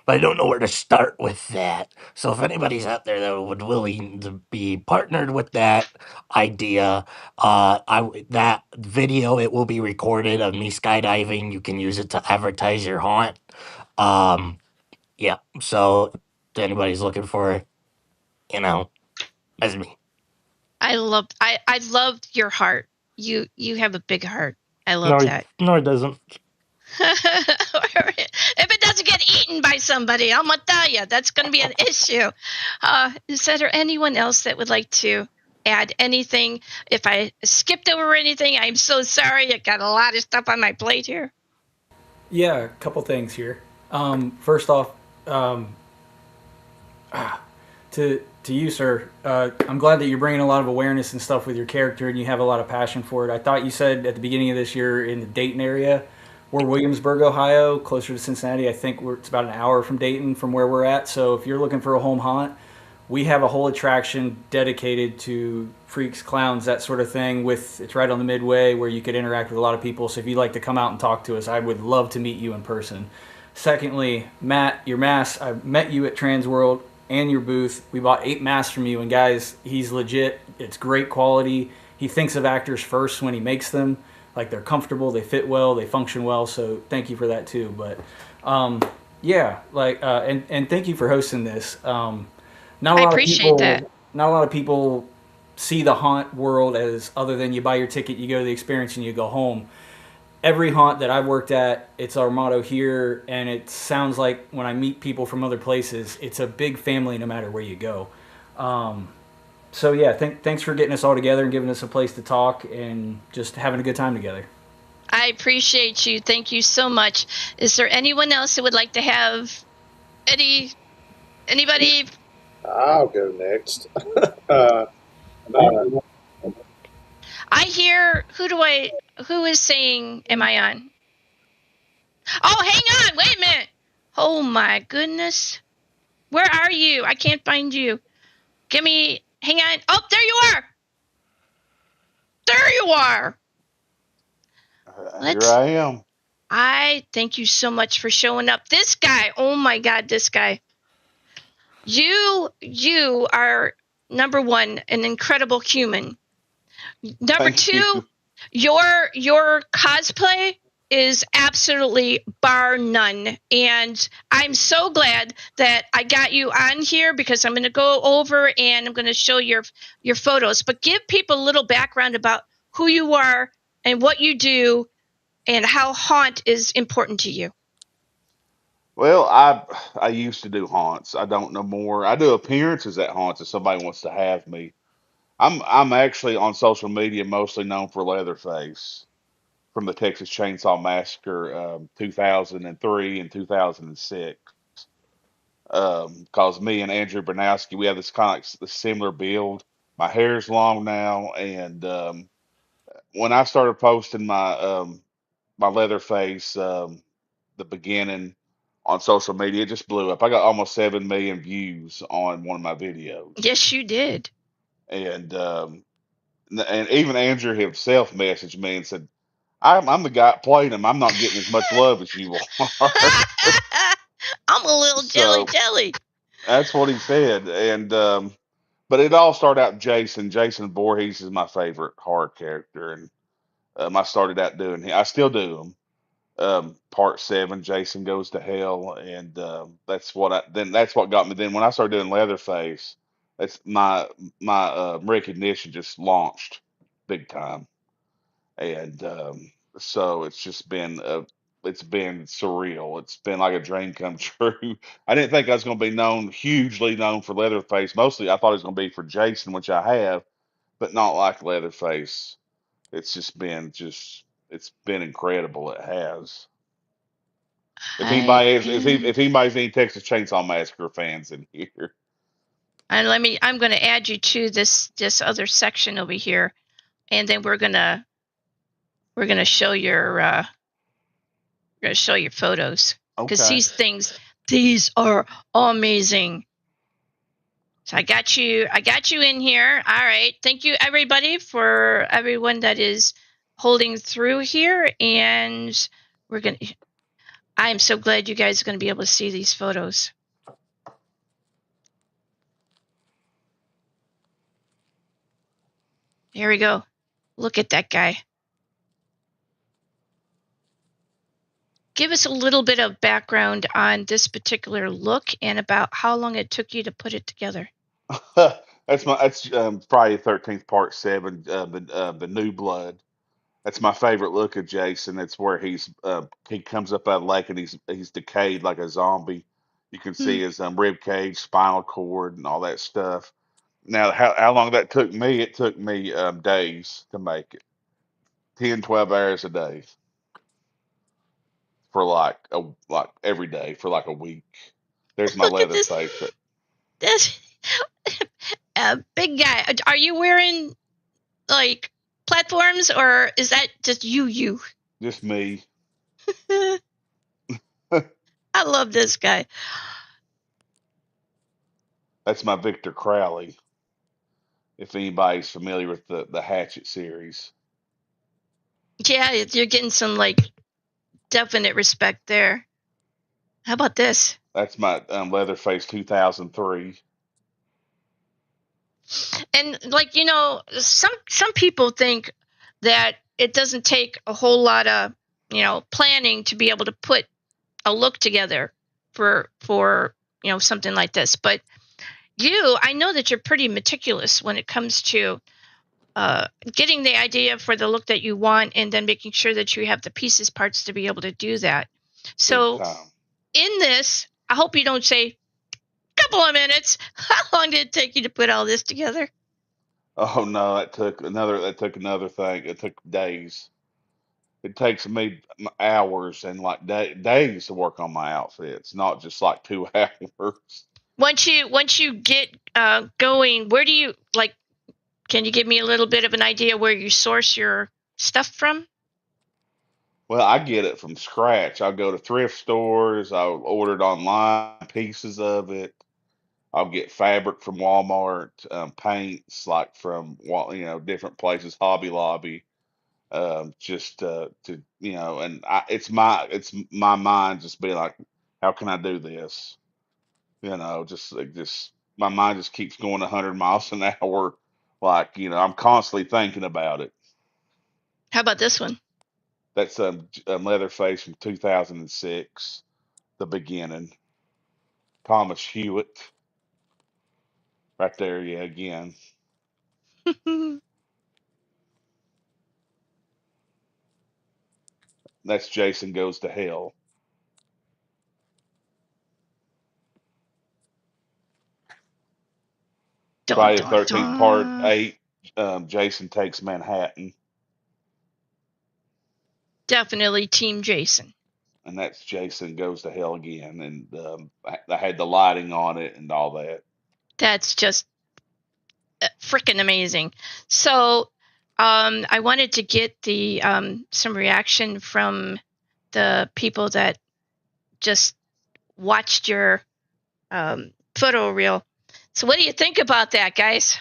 but I don't know where to start with that. So if anybody's out there that would willing to be partnered with that idea, that video, it will be recorded of me skydiving. You can use it to advertise your haunt. Um, yeah. So if anybody's looking for, that's me. I loved your heart. You have a big heart. I love that. No, it doesn't. If it doesn't get eaten by somebody, I'm gonna tell you that's gonna be an issue. Is there anyone else that would like to add anything? If I skipped over anything, I'm so sorry. I got a lot of stuff on my plate here. Yeah, a couple things here. First off, to you, sir, I'm glad that you're bringing a lot of awareness and stuff with your character, and you have a lot of passion for it. I thought you said at the beginning of this year in the Dayton area. We're Williamsburg, Ohio, closer to Cincinnati. I think it's about an hour from Dayton from where we're at. So if you're looking for a home haunt, we have a whole attraction dedicated to freaks, clowns, that sort of thing. It's right on the midway where you could interact with a lot of people. So if you'd like to come out and talk to us, I would love to meet you in person. Secondly, Matt, your mask, I met you at Transworld and your booth. We bought 8 masks from you, and guys, he's legit. It's great quality. He thinks of actors first when he makes them. Like, they're comfortable, they fit well, they function well. So thank you for that too. But yeah, and thank you for hosting this. I appreciate that. Not a lot of people see the haunt world as other than you buy your ticket, you go to the experience, and you go home. Every haunt that I've worked at, it's our motto here, and it sounds like when I meet people from other places, it's a big family no matter where you go. So yeah, thanks for getting us all together and giving us a place to talk and just having a good time together. I appreciate you. Thank you so much. Is there anyone else who would like to have anybody? I'll go next. I hear who is saying am I on? Oh, hang on, wait a minute. Oh my goodness. Where are you? I can't find you. Hang on. Oh, there you are. There you are. Here I am. I thank you so much for showing up. This guy, oh my God, this guy. You are number one, an incredible human. Number two, your cosplay is absolutely bar none. And I'm so glad that I got you on here because I'm going to go over and I'm going to show your photos. But give people a little background about who you are and what you do and how haunt is important to you. Well, I used to do haunts. I don't know more. I do appearances at haunts if somebody wants to have me. I'm actually on social media mostly known for Leatherface from the Texas Chainsaw Massacre, 2003 and 2006. Cause me and Andrew Bernowski, we have this kind of like similar build. My hair's long now, and when I started posting my Leatherface, the beginning on social media, it just blew up. I got almost 7 million views on one of my videos, Yes, you did. and and even Andrew himself messaged me and said, I'm the guy playing him. I'm not getting as much love as you are." I'm a little So jelly. that's what he said, and but it all started out Jason. Jason Voorhees is my favorite horror character, and I started out doing him. I still do them. Part 7, Jason Goes to Hell, and that's what got me. Then when I started doing Leatherface, It's my recognition just launched big time, and so it's been surreal. It's been like a dream come true. I didn't think I was going to be hugely known for Leatherface. Mostly, I thought it was going to be for Jason, which I have, but not like Leatherface. It's it's been incredible. It has. I If anybody's any Texas Chainsaw Massacre fans in here, and I'm going to add you to this other section over here, and then we're gonna show your photos, because okay. these are amazing. So I got you in here. All right, thank you everyone that is holding through here, and I am so glad you guys are going to be able to see these photos. Here we go. Look at that guy. Give us a little bit of background on this particular look and about how long it took you to put it together. That's Friday 13th Part 7, the New Blood. That's my favorite look of Jason. It's where he comes up out of the lake and he's decayed like a zombie. You can see his rib cage, spinal cord, and all that stuff. Now, how long that took me? It took me days to make it, 10, 12 hours a day for like every day for like a week. There's my Look at leather this. face. This big guy. Are you wearing like platforms, or is that just you? Just me. I love this guy. That's my Victor Crowley. If anybody's familiar with the Hatchet series, Yeah, you're getting some like definite respect there. How about this? that's my Leatherface 2003. And like, some people think that it doesn't take a whole lot of planning to be able to put a look together for something like this. But I know that you're pretty meticulous when it comes to getting the idea for the look that you want, and then making sure that you have the pieces parts to be able to do that. So in this, I hope you don't say couple of minutes. How long did it take you to put all this together? Oh no, that took another thing. It took days. It takes me hours and like days to work on my outfits, not just like 2 hours. Once you get going, where do you like? Can you give me a little bit of an idea where you source your stuff from? Well, I get it from scratch. I'll go to thrift stores. I'll order it online, pieces of it. I'll get fabric from Walmart, paints like from different places, Hobby Lobby, just to and it's my mind just being like, how can I do this? Just my mind just keeps going 100 miles an hour. Like I'm constantly thinking about it. How about this one? That's Leatherface from 2006, the beginning. Thomas Hewitt, right there. Yeah, again. That's Jason Goes to Hell. Friday the 13th, Part 8. Jason Takes Manhattan. Definitely Team Jason. And that's Jason Goes to Hell again. And I had the lighting on it and all that. That's just freaking amazing. So I wanted to get some reaction from the people that just watched your photo reel. So what do you think about that, guys?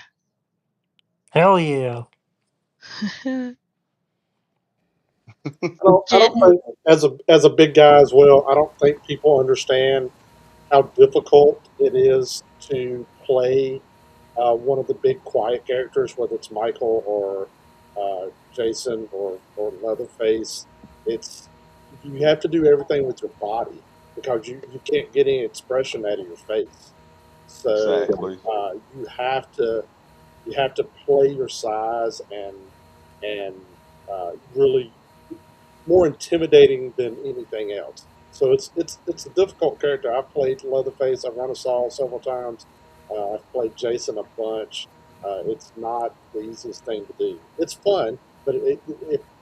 Hell yeah. I don't think, as a big guy as well, I don't think people understand how difficult it is to play one of the big quiet characters, whether it's Michael or Jason or Leatherface. You have to do everything with your body because you can't get any expression out of your face. So Exactly. you have to play your size and really more intimidating than anything else. So it's a difficult character. I've played Leatherface. I've run a Saul several times. I've played Jason a bunch. It's not the easiest thing to do. It's fun, but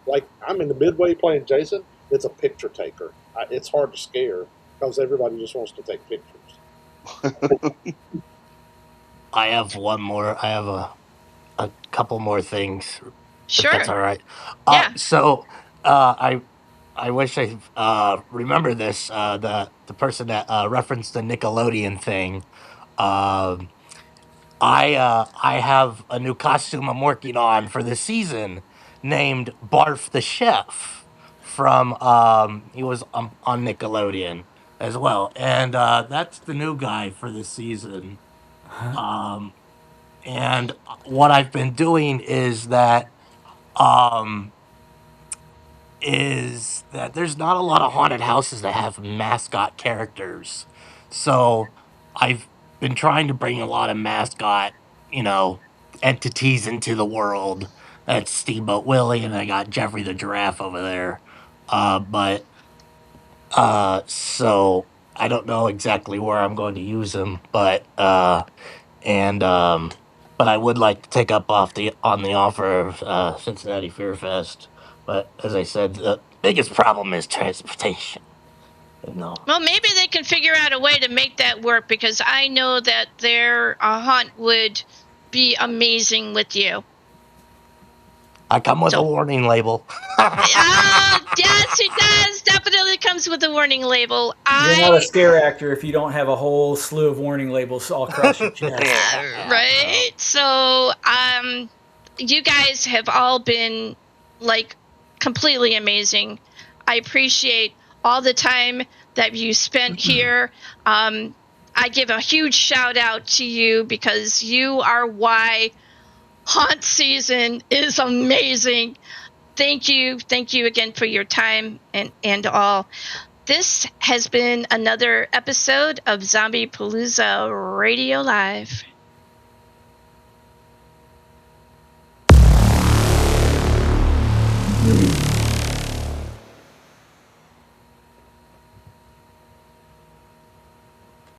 like I'm in the midway playing Jason. It's a picture taker. It's hard to scare because everybody just wants to take pictures. I have one more. I have a couple more things, if that's Sure. all right. Yeah. So I wish I remember this. The person that referenced the Nickelodeon thing. Um, I have a new costume I'm working on for this season, named Barf the Chef. From he was on Nickelodeon as well, and that's the new guy for this season. Um, and what I've been doing um is that there's not a lot of haunted houses that have mascot characters. So I've been trying to bring a lot of mascot, you know, entities into the world. That's Steamboat Willie, and I got Jeffrey the Giraffe over there. But so I don't know exactly where I'm going to use him, and but I would like to take up off the on the offer of Cincinnati Fear Fest. But as I said, the biggest problem is transportation. No, Well, maybe they can figure out a way to make that work, because I know that their haunt would be amazing with you. I come with So- a warning label. Yes, it does. Definitely comes with a warning label. You're not a scare actor if you don't have a whole slew of warning labels all across your chest. Right. So, you guys have all been like completely amazing. I appreciate all the time that you spent here. I give a huge shout out to you, because you are why haunt season is amazing. Thank you again for your time and all. This has been another episode of Zombiepalooza Radio Live.